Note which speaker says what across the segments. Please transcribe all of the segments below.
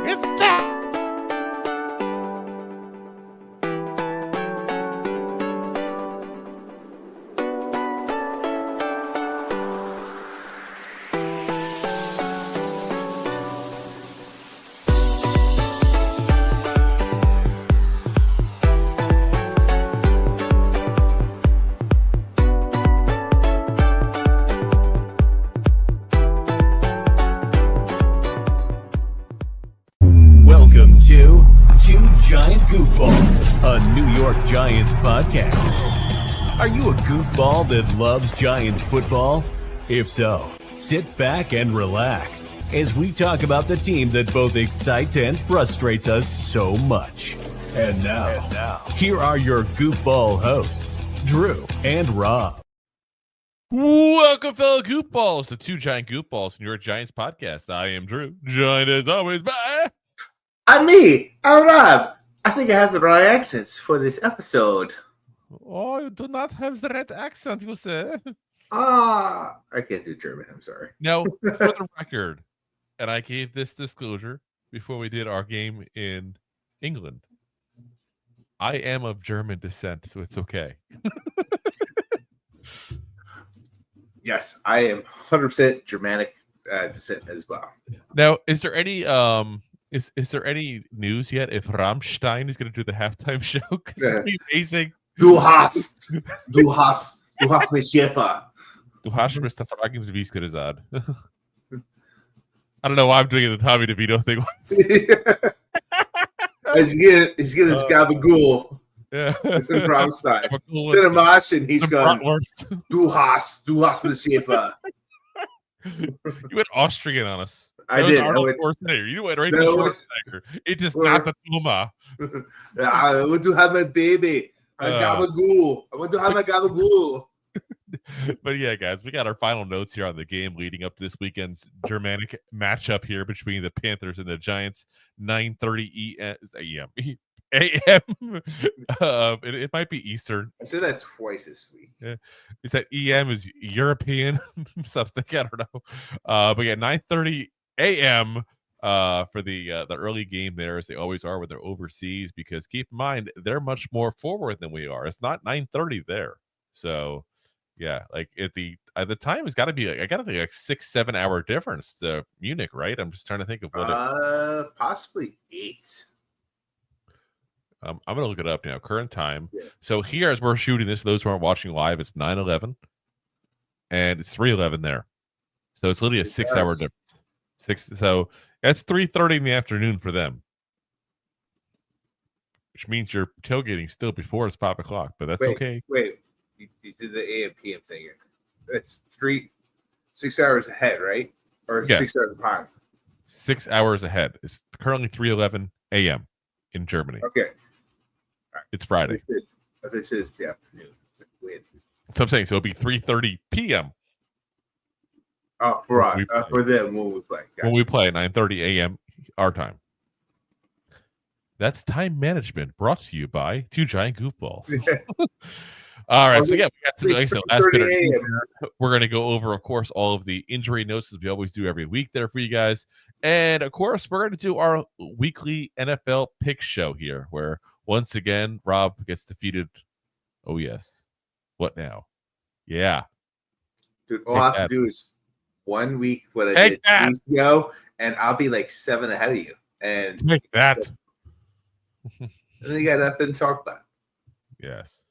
Speaker 1: It's time.
Speaker 2: Welcome to Two Giant Goofballs, a New York Giants podcast. Are you a goofball that loves Giants football? If so, sit back and relax as we talk about the team that both excites and frustrates us so much. And now, here are your goofball hosts, Drew and Rob.
Speaker 1: Welcome, fellow goofballs, to Two Giant Goofballs, New York Giants podcast. I am Drew, joined as always by...
Speaker 3: I'm me. I'm Rob. I think I have the right accents for this episode.
Speaker 1: Oh, you do not have the right accent, you say?
Speaker 3: I can't do German. I'm sorry.
Speaker 1: Now, for the record, and I gave this disclosure before we did our game in England, I am of German descent, so it's okay.
Speaker 3: Yes, I am 100% Germanic descent as well.
Speaker 1: Now, is there any is there any news yet if Rammstein is going to do the halftime show? Because that'd be amazing.
Speaker 3: Du hast mich Schäfer.
Speaker 1: Du hast mich da fragen, wie es gesagt. I don't know why I'm doing the Tommy DeVito thing.
Speaker 3: He's getting his gabagool.
Speaker 1: Yeah.
Speaker 3: Rammstein. Cinemash, and he's going, Du hast mich Schäfer.
Speaker 1: You went Austrian on us.
Speaker 3: I did.
Speaker 1: You went right to Schwarzenegger. It just not the Puma.
Speaker 3: I want to have my baby. Gabagool. I want to have my gabagool.
Speaker 1: But yeah, guys, we got our final notes here on the game leading up to this weekend's Germanic matchup here between the Panthers and the Giants. 9:30 a.m. It might be Eastern.
Speaker 3: I said that twice this week.
Speaker 1: Yeah, is that EM is European something? I don't know. But yeah, 9:30 a.m. For the early game there, as they always are when they're overseas. Because keep in mind, they're much more forward than we are. It's not 9:30 there, so yeah, like at the time, it's got to be like, I got to think like 6-7 hour difference to Munich, right? I'm just trying to think of what
Speaker 3: possibly 8.
Speaker 1: I'm gonna look it up now. Current time.
Speaker 3: Yeah.
Speaker 1: So here, as we're shooting this, for those who aren't watching live, it's 9:11, and it's 3:11 there. So it's literally a 6 hour difference. So that's 3:30 in the afternoon for them, which means you're tailgating still before it's 5 o'clock. But that's okay.
Speaker 3: Wait, you did the AM PM thing here. It's 6 hours ahead, right? Or
Speaker 1: Yes.
Speaker 3: 6 hours behind.
Speaker 1: 6 hours ahead. It's currently 3:11 a.m. in Germany.
Speaker 3: Okay.
Speaker 1: It's Friday.
Speaker 3: This is the afternoon. It's like weird.
Speaker 1: So I'm saying, so it'll be 3:30 p.m.
Speaker 3: Oh, for them when we play. Gotcha.
Speaker 1: When we play 9:30 a.m. our time. That's time management brought to you by Two Giant Goofballs. All right, so yeah, we got some, like I said, last bit of news. We're going to go over, of course, all of the injury notes as we always do every week there for you guys. And, of course, we're going to do our weekly NFL pick show here, where, once again, Rob gets defeated. Oh, yes. What now? Yeah.
Speaker 3: Dude, all I have to do is 1 week what I did 2 weeks ago, and I'll be like 7 ahead of you. And
Speaker 1: take that.
Speaker 3: And then you got nothing to talk about.
Speaker 1: Yes.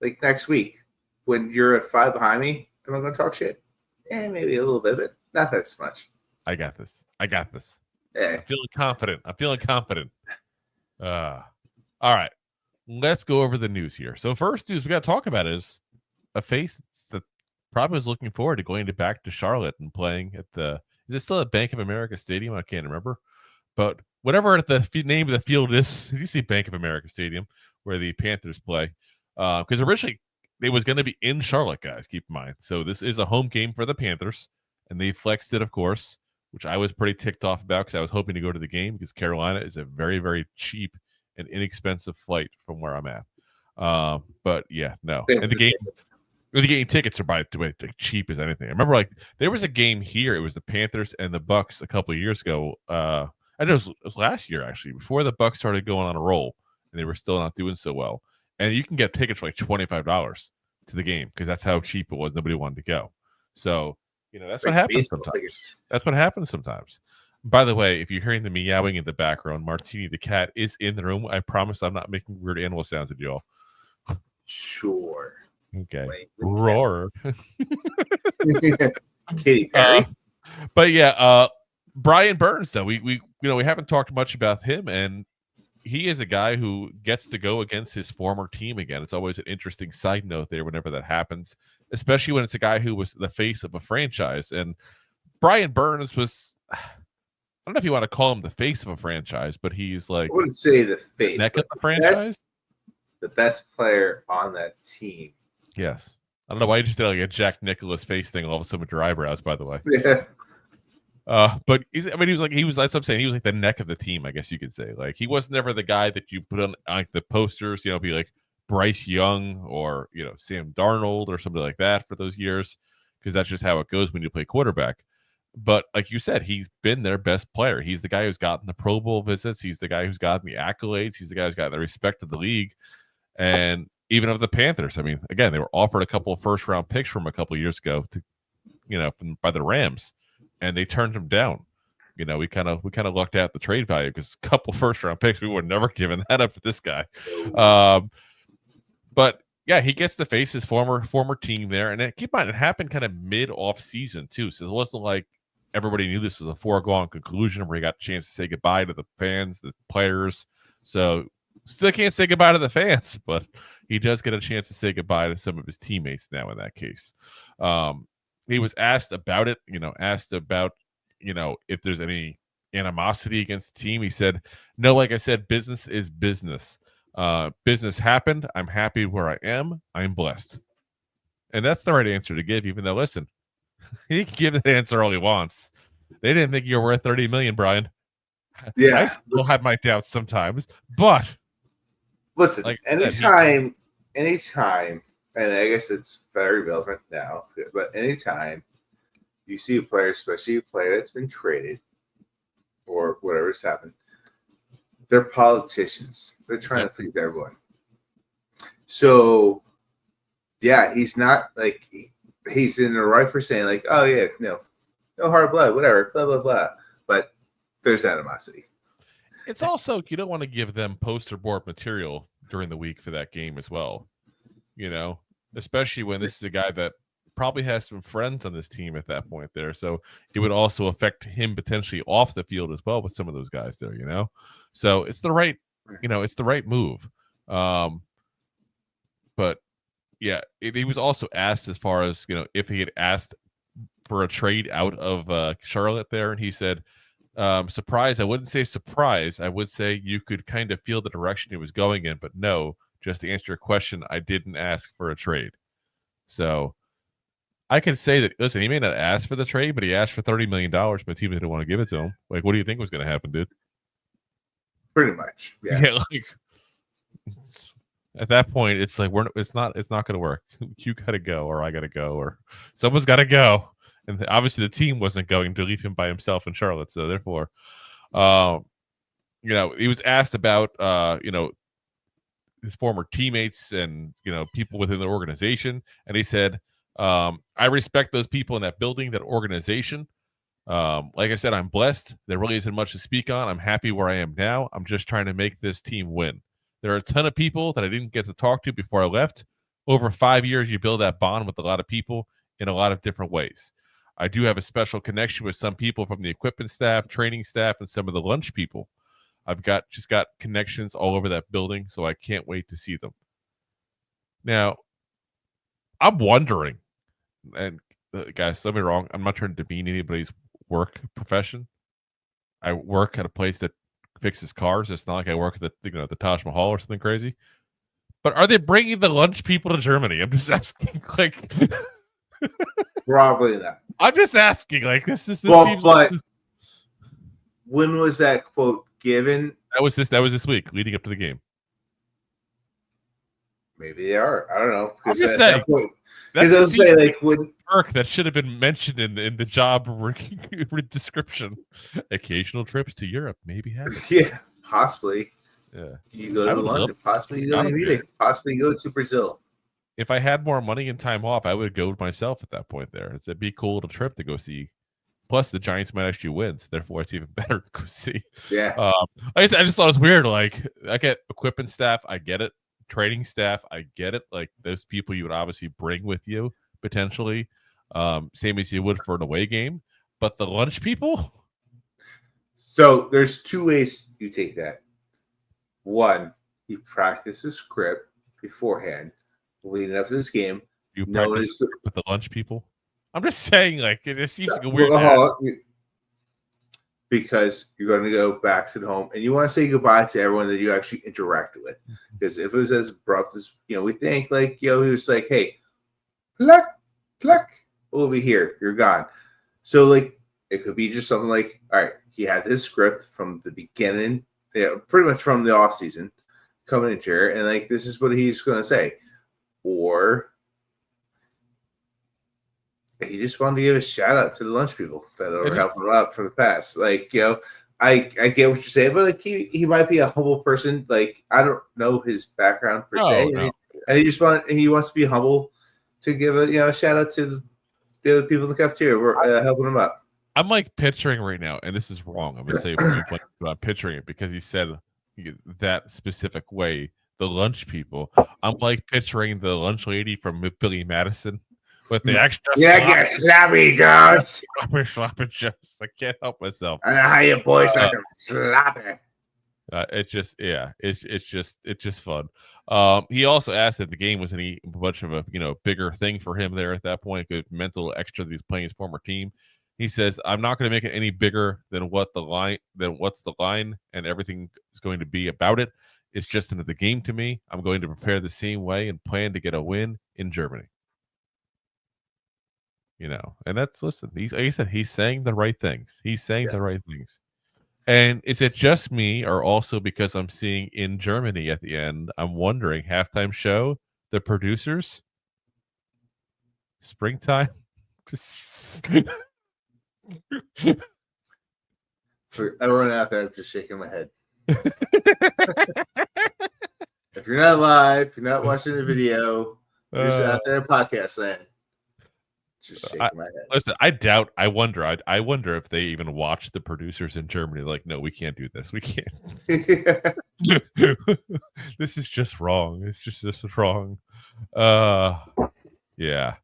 Speaker 3: Like next week, when you're at 5 behind me, am I going to talk shit? Maybe a little bit, but not that much.
Speaker 1: I got this.
Speaker 3: Yeah.
Speaker 1: I'm feeling confident. All right. Let's go over the news here. So first news we got to talk about is a face that probably was looking forward to going back to Charlotte and playing at is it still at Bank of America Stadium? I can't remember. But whatever the name of the field is, did you see Bank of America Stadium where the Panthers play? Because originally it was going to be in Charlotte, guys, keep in mind. So this is a home game for the Panthers, and they flexed it, of course, which I was pretty ticked off about because I was hoping to go to the game because Carolina is a very, very cheap and inexpensive flight from where I'm at. But yeah, no. And the game tickets are by the way cheap as anything. I remember like there was a game here. It was the Panthers and the Bucks a couple of years ago. I know it was last year actually, before the Bucs started going on a roll, and they were still not doing so well. And you can get tickets for like $25 to the game because that's how cheap it was. Nobody wanted to go. So that's what happens sometimes. Tickets. That's what happens sometimes. By the way, if you're hearing the meowing in the background, Martini the cat is in the room. I promise I'm not making weird animal sounds at y'all.
Speaker 3: Sure.
Speaker 1: Okay. Roar.
Speaker 3: Katy Perry.
Speaker 1: But yeah, Brian Burns though, we haven't talked much about him, and he is a guy who gets to go against his former team again. It's always an interesting side note there whenever that happens, especially when it's a guy who was the face of a franchise. And Brian Burns was, I don't know if you want to call him the face of a franchise, but he's like,
Speaker 3: I wouldn't say the face,
Speaker 1: neck of the franchise.
Speaker 3: The best player on that team.
Speaker 1: Yes. I don't know why you just did like a Jack Nicklaus face thing all of a sudden with your eyebrows, by the way.
Speaker 3: Yeah.
Speaker 1: But he was that's what I'm saying. He was like the neck of the team, I guess you could say. Like he was never the guy that you put on like the posters, be like Bryce Young or Sam Darnold or something like that for those years, because that's just how it goes when you play quarterback. But like you said, he's been their best player. He's the guy who's gotten the Pro Bowl visits. He's the guy who's gotten the accolades. He's the guy who's gotten the respect of the league. And even of the Panthers. I mean, again, they were offered a couple of first-round picks from a couple of years ago by the Rams, and they turned him down. We kind of lucked out the trade value because a couple first-round picks, we would never given that up for this guy. But yeah, he gets to face his former team there, and keep in mind, it happened kind of mid-off season too, so it wasn't like everybody knew this was a foregone conclusion where he got a chance to say goodbye to the fans, the players. So still can't say goodbye to the fans, but he does get a chance to say goodbye to some of his teammates now in that case. He was asked about it, if there's any animosity against the team. He said, no, like I said, business is business. Business happened. I'm happy where I am. I'm blessed. And that's the right answer to give, even though, listen, he can give that answer all he wants. They didn't think you were worth $30 million, Brian.
Speaker 3: Yeah.
Speaker 1: I still have my doubts sometimes, but
Speaker 3: listen, like anytime, and I guess it's very relevant now, but anytime you see a player, especially a player that's been traded or whatever's happened, they're politicians. They're trying to please everyone. So, yeah, he's not like he's in the right for saying like, oh yeah, no hard blood, whatever, blah blah blah. But there's animosity.
Speaker 1: It's also, you don't want to give them poster board material during the week for that game as well. Especially when this is a guy that probably has some friends on this team at that point there. So it would also affect him potentially off the field as well with some of those guys there, So it's the right, it's the right move. But yeah, he was also asked as far as, if he had asked for a trade out of Charlotte there, and he said, surprise, I wouldn't say surprise. I would say you could kind of feel the direction he was going in, but no, just to answer your question, I didn't ask for a trade. So I could say that, listen, he may not ask for the trade, but he asked for $30 million, but the team didn't want to give it to him. Like, what do you think was going to happen, dude?
Speaker 3: Pretty much. Yeah.
Speaker 1: Yeah, like at that point, it's like it's not going to work. You got to go, or I got to go, or someone's got to go. And obviously, the team wasn't going to leave him by himself in Charlotte. So therefore, he was asked about, his former teammates and, people within the organization. And he said, I respect those people in that building, that organization. Like I said, I'm blessed. There really isn't much to speak on. I'm happy where I am now. I'm just trying to make this team win. There are a ton of people that I didn't get to talk to before I left. Over 5 years, you build that bond with a lot of people in a lot of different ways. I do have a special connection with some people from the equipment staff, training staff, and some of the lunch people. I've got connections all over that building, so I can't wait to see them. Now, I'm wondering, and guys, don't get me wrong, I'm not trying to demean anybody's work profession. I work at a place that fixes cars. It's not like I work at the Taj Mahal or something crazy. But are they bringing the lunch people to Germany? I'm just asking, like.
Speaker 3: Probably not.
Speaker 1: I'm just asking, like, this seems
Speaker 3: but like... when was that quote given?
Speaker 1: That was this week, leading up to the game.
Speaker 3: Maybe they are. I don't know.
Speaker 1: I'm just saying.
Speaker 3: Because I was saying, like, when
Speaker 1: perk that should have been mentioned in the job description. Occasional trips to Europe, maybe happen.
Speaker 3: Yeah, possibly.
Speaker 1: Yeah,
Speaker 3: you go to London. Possibly you go to Munich. Possibly you go to Brazil.
Speaker 1: If I had more money and time off, I would go myself at that point. There, it'd be cool to trip to go see. Plus, the Giants might actually win, so therefore it's even better to go see.
Speaker 3: Yeah.
Speaker 1: I just thought it was weird. Like, I get equipment staff, I get it. Training staff, I get it. Like, those people you would obviously bring with you potentially, same as you would for an away game. But the lunch people.
Speaker 3: So there's two ways you take that. One, you practice the script beforehand, leading up to this game.
Speaker 1: You practice with the lunch people. I'm just saying, like, it just seems like a weird.
Speaker 3: Because you're going to go back to the home and you want to say goodbye to everyone that you actually interacted with. Because if it was as abrupt as, we think, like, he was like, hey, pluck, over here, you're gone. So, like, it could be just something like, all right, he had this script from the beginning, pretty much from the offseason coming into here, and, like, this is what he's going to say. Or he just wanted to give a shout out to the lunch people that are helping him out for the past. Like, I get what you're saying, but, like, he might be a humble person. Like, I don't know his background per se, no. And he wants to be humble to give a shout out to the other people in the cafeteria helping him out.
Speaker 1: I'm like picturing right now, and this is wrong. I'm gonna say I'm picturing it because he said that specific way. The lunch people. I'm like picturing the lunch lady from Billy Madison. With the extra
Speaker 3: sloppy joes.
Speaker 1: Sloppy joes. I can't help myself.
Speaker 3: I know how you boys are sloppy.
Speaker 1: It's just fun. He also asked if the game was any much of a bigger thing for him there at that point. Good mental extra that he's playing his former team. He says, "I'm not going to make it any bigger than what's the line, and everything is going to be about it. It's just another game to me. I'm going to prepare the same way and plan to get a win in Germany." And that's, listen, like I said, he's saying the right things. He's saying the right things. And is it just me, or also because I'm seeing in Germany at the end, I'm wondering, halftime show, the producers, springtime.
Speaker 3: For everyone out there, I'm just shaking my head. If you're not live, you're not watching the video, you're just out there in podcast land. Just shaking my head.
Speaker 1: Listen, I wonder if they even watch the producers in Germany. Like, no, we can't do this. We can't. This is just wrong. It's just wrong. Yeah.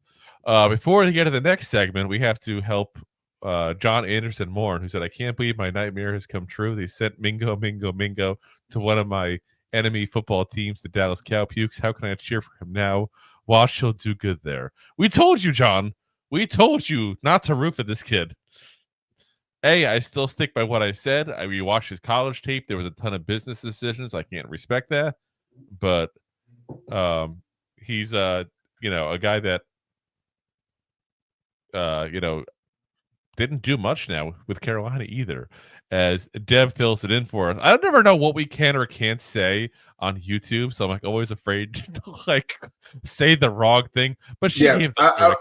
Speaker 1: Before we get to the next segment, we have to help John Anderson Moore, who said, "I can't believe my nightmare has come true. They sent Mingo to one of my enemy football teams, the Dallas Cowpukes. How can I cheer for him now? Watch, he'll do good there." We told you, John. We told you not to root for this kid. I still stick by what I said. I rewatched his college tape. There was a ton of business decisions. I can't respect that. But he's a guy that didn't do much now with Carolina either. As Deb fills it in for us. I never know what we can or can't say on YouTube, so I'm like always afraid to like say the wrong thing. But she gave the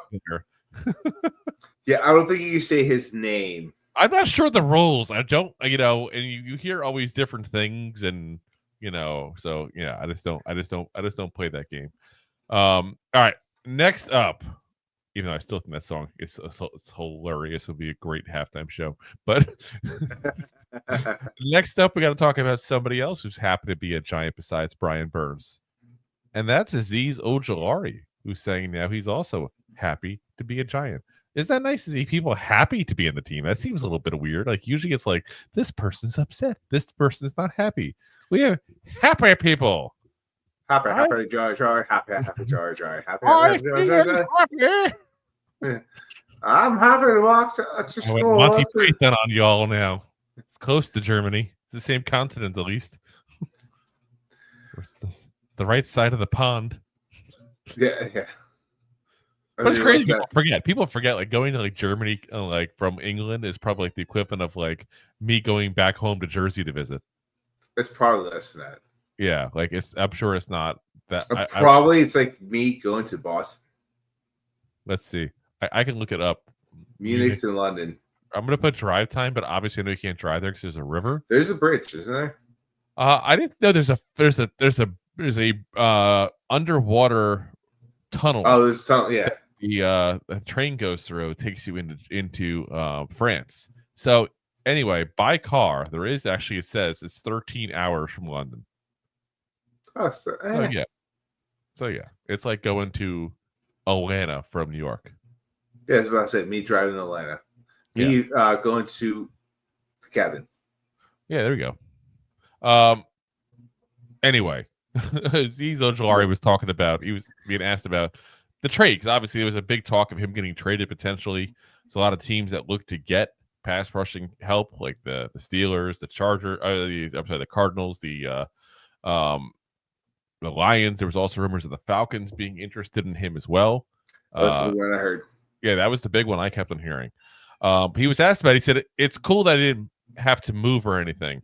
Speaker 3: yeah, I don't think you can say his name.
Speaker 1: I'm not sure the rules. I don't, and you hear always different things, and so yeah, I just don't play that game. All right, next up. Even though I still think that song it's hilarious. It'll be a great halftime show. But next up, we got to talk about somebody else who's happy to be a Giant besides Brian Burns. And that's Azeez Ojulari, who's saying now he's also happy to be a Giant. Is that nice to see people happy to be in the team? That seems a little bit weird. Like, usually it's like, this person's upset. This person's not happy. We have happy people.
Speaker 3: Happy Jar Jar. Happy Jar Jar. Happy Jar Jar. I'm happy to walk to school.
Speaker 1: Monty Python on y'all now. It's close to Germany. It's the same continent, at least. The right side of the pond.
Speaker 3: Yeah.
Speaker 1: But it's crazy. People forget. Like, going to like Germany, like from England, is probably like the equivalent of like me going back home to Jersey to visit.
Speaker 3: It's probably less than that.
Speaker 1: Yeah, like I'm sure it's not
Speaker 3: Probably it's like me going to Boston.
Speaker 1: Let's see. I can look it up.
Speaker 3: Munich to London.
Speaker 1: I'm gonna put drive time, but obviously I know you can't drive there because there's a river.
Speaker 3: There's a bridge, isn't there?
Speaker 1: I didn't know there's a underwater tunnel.
Speaker 3: Oh, there's a tunnel. Yeah.
Speaker 1: The train goes through, takes you into France. So anyway, by car, there is actually, it says it's 13 hours from London.
Speaker 3: Oh,
Speaker 1: so yeah, it's like going to Atlanta from New York.
Speaker 3: Yeah, that's what I said. Me driving to Atlanta. Me going to the cabin.
Speaker 1: Yeah, there we go. Anyway, Azeez Ojulari was talking about, he was being asked about the trade, because obviously there was a big talk of him getting traded potentially. So a lot of teams that look to get pass rushing help, like the Steelers, the the Cardinals, the Lions. There was also rumors of the Falcons being interested in him as well.
Speaker 3: That's the one I heard.
Speaker 1: Yeah, that was the big one I kept on hearing. He was asked about it. He said, it's cool that I didn't have to move or anything.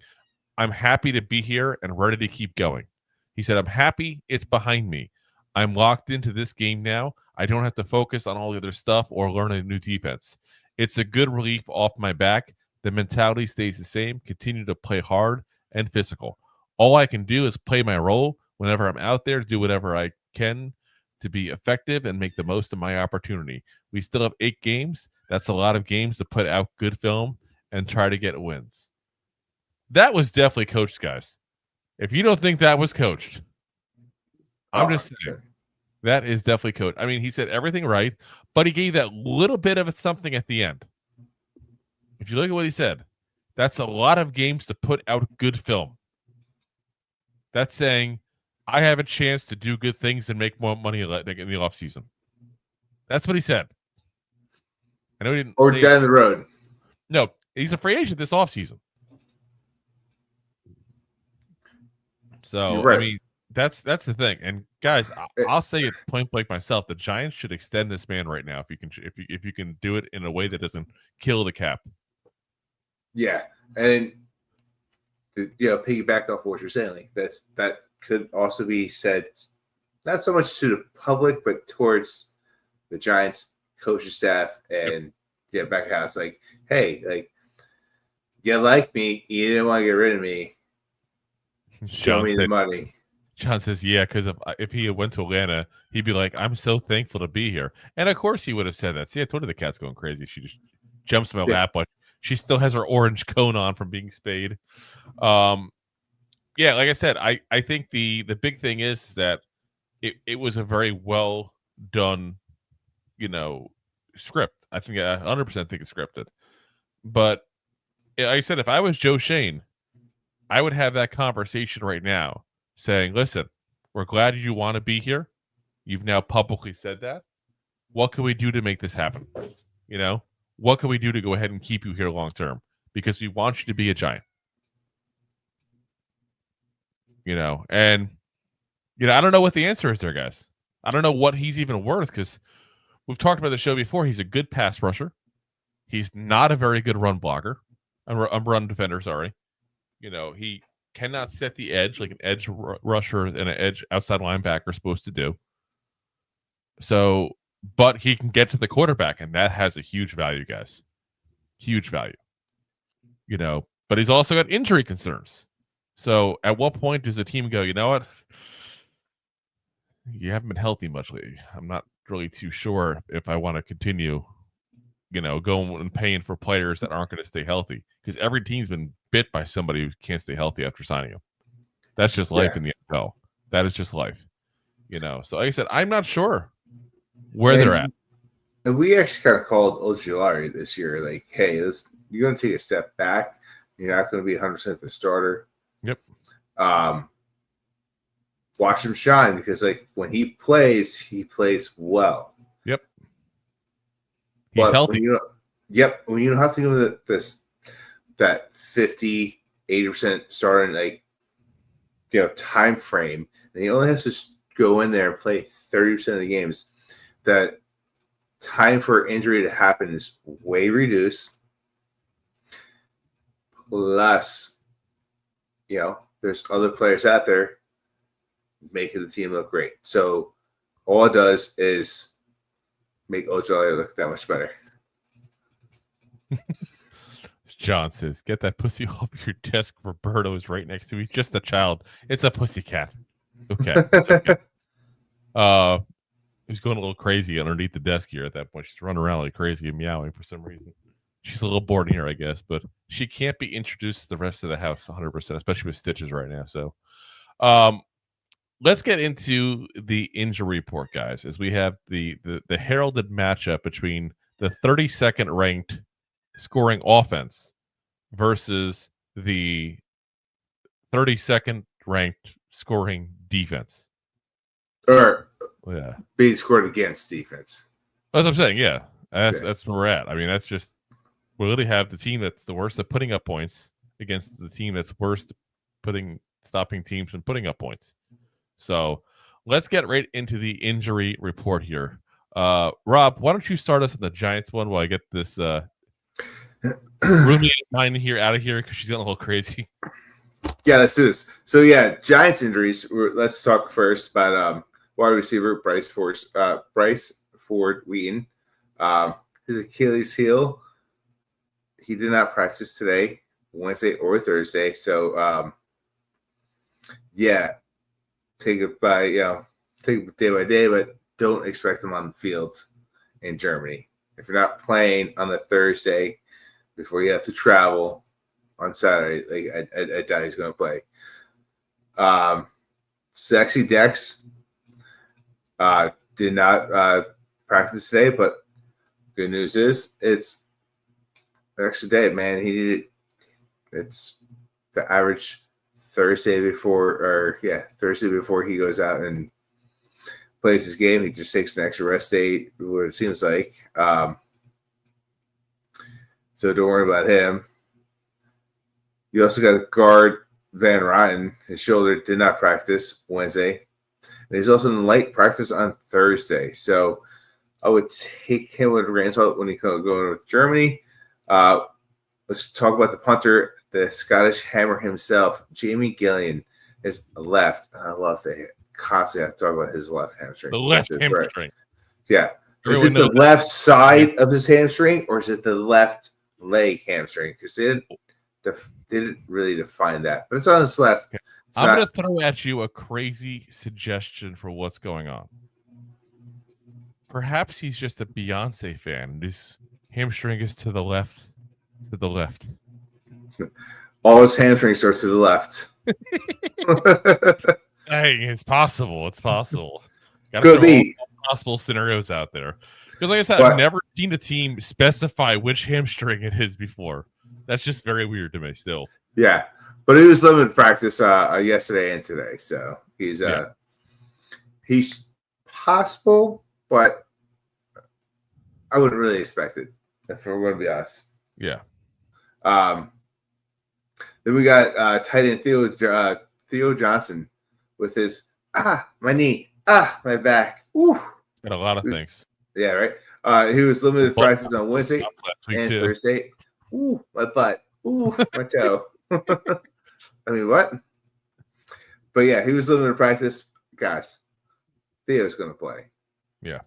Speaker 1: I'm happy to be here and ready to keep going. He said, I'm happy it's behind me. I'm locked into this game now. I don't have to focus on all the other stuff or learn a new defense. It's a good relief off my back. The mentality stays the same. Continue to play hard and physical. All I can do is play my role whenever I'm out there, do whatever I can to be effective and make the most of my opportunity. We still have 8 games. That's a lot of games to put out good film and try to get wins. That was definitely coached, guys. If you don't think that was coached, I'm just saying. That is definitely coached. I mean, he said everything right, but he gave that little bit of something at the end. If you look at what he said, that's a lot of games to put out good film. That's saying I have a chance to do good things and make more money in the offseason. That's what he said. I know he didn't.
Speaker 3: Or down the road.
Speaker 1: No, he's a free agent this offseason. So, right. I mean, that's the thing. And guys, I'll say it point blank myself. The Giants should extend this man right now if you can do it in a way that doesn't kill the cap.
Speaker 3: Yeah, and piggyback off what you're saying, like that could also be said, not so much to the public, but towards the Giants coaching staff and back house. Like, hey, like you like me, you didn't want to get rid of me. Show me the money.
Speaker 1: John says, yeah, because if he went to Atlanta, he'd be like, I'm so thankful to be here. And of course he would have said that. See, I told you the cat's going crazy. She just jumps in my lap, but she still has her orange cone on from being spayed. Yeah, like I said, I think the big thing is that it was a very well done, script. I think I 100% think it's scripted. But like I said, if I was Joe Shane, I would have that conversation right now saying, listen, we're glad you want to be here. You've now publicly said that. What can we do to make this happen? What can we do to go ahead and keep you here long term? Because we want you to be a Giant. And I don't know what the answer is there, guys. I don't know what he's even worth, because we've talked about the show before. He's a good pass rusher. He's not a very good run blocker. I'm run defender, sorry. He cannot set the edge like an edge rusher and an edge outside linebacker are supposed to do. So, but he can get to the quarterback, and that has a huge value, guys. Huge value. But he's also got injury concerns. So at what point does the team go, you know what? You haven't been healthy much lately. I'm not really too sure if I want to continue, going and paying for players that aren't going to stay healthy. Because every team's been bit by somebody who can't stay healthy after signing them. That's just life in the NFL. That is just life. So like I said, I'm not sure where they're at.
Speaker 3: And we actually kind of called Ojulari this year, like, hey, you're going to take a step back. You're not going to be 100% the starter.
Speaker 1: Yep.
Speaker 3: Watch him shine, because like when he plays well.
Speaker 1: Yep. He's healthy.
Speaker 3: When you don't have to give him that 50, 80% starting time frame, and he only has to go in there and play 30% of the games, that time for injury to happen is way reduced. Plus, there's other players out there making the team look great. So all it does is make Ojolari look that much better.
Speaker 1: John says, "Get that pussy off your desk." Roberto is right next to me. Just a child. It's a pussy cat. Okay. It's okay. He's going a little crazy underneath the desk here at that point. She's running around like crazy and meowing for some reason. She's a little bored in here, I guess, but she can't be introduced to the rest of the house 100%, especially with stitches right now. So let's get into the injury report, guys, as we have the heralded matchup between the 32nd ranked scoring offense versus the 32nd ranked scoring defense.
Speaker 3: Or
Speaker 1: yeah,
Speaker 3: being scored against defense.
Speaker 1: That's what I'm saying. Yeah, that's where we're at. I mean, that's just we really have the team that's the worst at putting up points against the team that's worst stopping teams from putting up points. So let's get right into the injury report here. Rob, why don't you start us on the Giants one while I get this roommate of mine here out of here because she's getting a little crazy.
Speaker 3: Yeah, let's do this. So yeah, Giants injuries. Let's talk first about wide receiver Bryce Ford Wheaton. His Achilles heel. He did not practice today, Wednesday or Thursday. So yeah, take it day by day, but don't expect him on the field in Germany. If you're not playing on the Thursday before you have to travel on Saturday, I doubt he's going to play. Sexy Dex did not practice today, but good news is it's an extra day, man. It's the average Thursday before he goes out and plays his game. He just takes an extra rest day, what it seems like. So don't worry about him. You also got guard Van Ryan. His shoulder did not practice Wednesday. And he's also in light practice on Thursday. So I would take him with a grain of salt when he going to Germany. Let's talk about the punter, the Scottish hammer himself, Jamie Gillian, is left. I love that constantly have to talk about his left hamstring.
Speaker 1: The left hamstring.
Speaker 3: Yeah. Is it the left side of his hamstring or is it the left leg hamstring? Because they didn't really define that. But it's on his left.
Speaker 1: I'm going to throw at you a crazy suggestion for what's going on. Perhaps he's just a Beyonce fan and his hamstring is to the left. To the left.
Speaker 3: All his hamstrings are to the left.
Speaker 1: Hey, it's possible. It's possible.
Speaker 3: Could be.
Speaker 1: All possible scenarios out there. Because like I said, I've never seen a team specify which hamstring it is before. That's just very weird to me still.
Speaker 3: Yeah. But it was limited practice yesterday and today. So he's possible, but I wouldn't really expect it, if we're going to be honest.
Speaker 1: Yeah.
Speaker 3: Then we got tight end Theo Johnson with his my knee, my back. Ooh.
Speaker 1: Got a lot of things.
Speaker 3: Yeah, right. He was limited practice on Wednesday and Thursday. Ooh, my butt. Ooh, my toe. I mean, what? But yeah, he was limited practice. Guys, Theo's going to play.
Speaker 1: Yeah.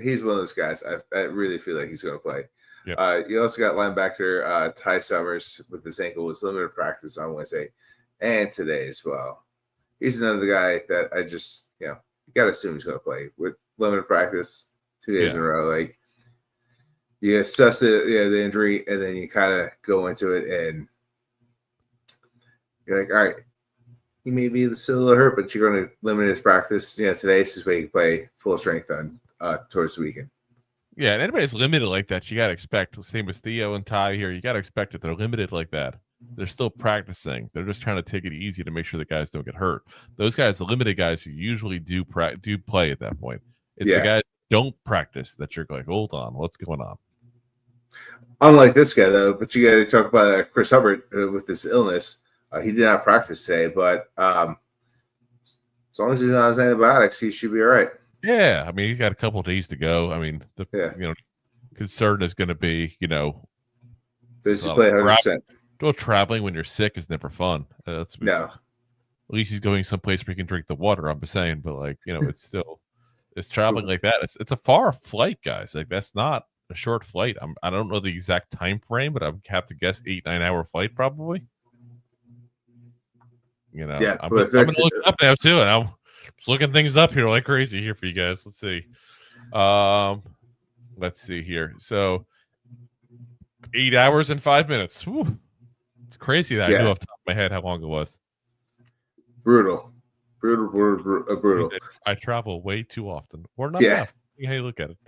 Speaker 3: He's one of those guys. I really feel like he's going to play.
Speaker 1: Yep.
Speaker 3: You also got linebacker Ty Summers with his ankle was limited practice on Wednesday and today as well. He's another guy that I just, you got to assume he's going to play with limited practice 2 days in a row. Like, you assess the injury, and then you kind of go into it, and you're like, all right, he may be still a little hurt, but you're going to limit his practice. Today is just where he can play full strength on towards the weekend.
Speaker 1: Yeah, and anybody's limited like that, you got to expect. The same as Theo and Ty here. You got to expect that they're limited like that. They're still practicing. They're just trying to take it easy to make sure the guys don't get hurt. Those guys, the limited guys who usually do play at that point. It's the guys who don't practice that you're like, hold on, what's going on?
Speaker 3: Unlike this guy, though, but you got to talk about Chris Hubbard with this illness. He did not practice today, but as long as he's on his antibiotics, he should be all right.
Speaker 1: Yeah, I mean, he's got a couple of days to go. I mean, concern is going to be,
Speaker 3: does he play 100%?
Speaker 1: Traveling when you're sick is never fun.
Speaker 3: No.
Speaker 1: At least he's going someplace where he can drink the water. I'm just saying, but like, it's traveling like that. It's a far flight, guys. Like that's not a short flight. I don't know the exact time frame, but I would have to guess 8-9 hour flight probably.
Speaker 3: Yeah,
Speaker 1: I'm gonna look it up now too, and I'm just looking things up here like crazy here for you guys. Let's see here. So 8 hours and 5 minutes. Whew. It's crazy that I knew off the top of my head how long it was.
Speaker 3: Brutal.
Speaker 1: I travel way too often, or not enough. How you look at it.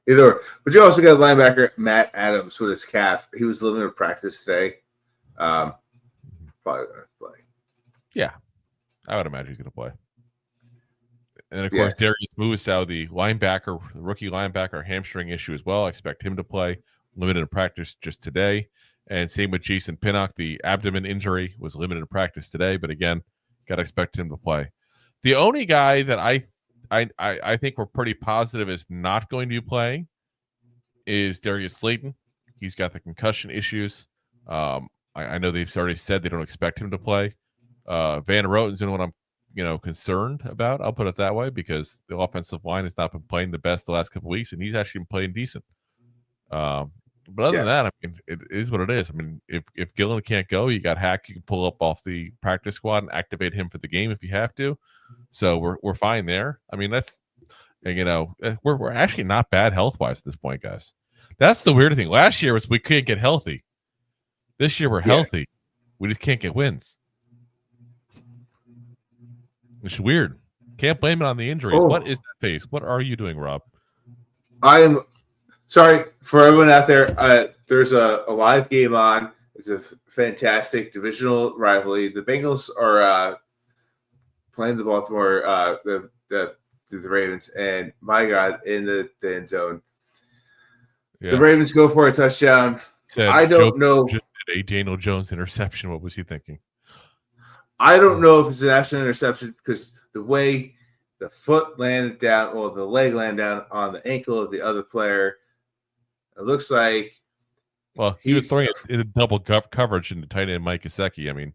Speaker 3: Either way. But you also got linebacker Matt Adams with his calf. He was limited practice today. Probably going to play.
Speaker 1: Yeah, I would imagine he's going to play. And, of course, Darius Muasau, the rookie linebacker, hamstring issue as well. I expect him to play. Limited in practice just today. And same with Jason Pinnock. The abdomen injury was limited in practice today. But, again, got to expect him to play. The only guy that I think we're pretty positive is not going to be playing is Darius Slayton. He's got the concussion issues. I know they've already said they don't expect him to play. Van Roten's in what I'm concerned about. I'll put it that way because the offensive line has not been playing the best the last couple of weeks, and he's actually been playing decent. But other than that, I mean, it is what it is. I mean, if Gillen can't go, you got Hack. You can pull up off the practice squad and activate him for the game if you have to. So we're fine there. I mean, we're actually not bad health wise at this point, guys. That's the weird thing. Last year was we couldn't get healthy. This year we're healthy. We just can't get wins. It's weird. Can't blame it on the injuries. Oh. What is that face? What are you doing, Rob?
Speaker 3: I am sorry for everyone out there. There's a live game on. It's a fantastic divisional rivalry. The Bengals are playing the Baltimore, the Ravens, and my God, in the end zone. Yeah. The Ravens go for a touchdown. I don't know.
Speaker 1: Just did a Daniel Jones interception. What was he thinking?
Speaker 3: I don't know if it's an actual interception because the way the foot landed down or the leg landed down on the ankle of the other player, it looks like.
Speaker 1: Well, he was throwing it in double coverage into tight end Mike Gesicki. I mean,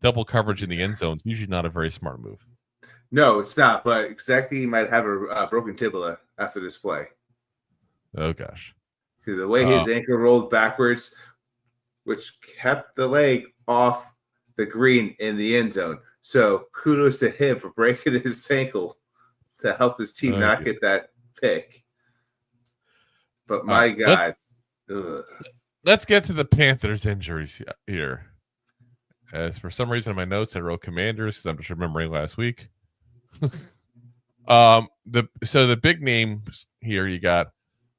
Speaker 1: double coverage in the end zone is usually not a very smart move.
Speaker 3: No, it's not. But Gesicki might have a broken tibia after this play.
Speaker 1: Oh gosh!
Speaker 3: The way his ankle rolled backwards, which kept the leg off the green in the end zone. So kudos to him for breaking his ankle to help his team not get that pick. But my God.
Speaker 1: Let's get to the Panthers injuries here. As for some reason in my notes, I wrote Commanders because I'm just remembering last week. The big names here you got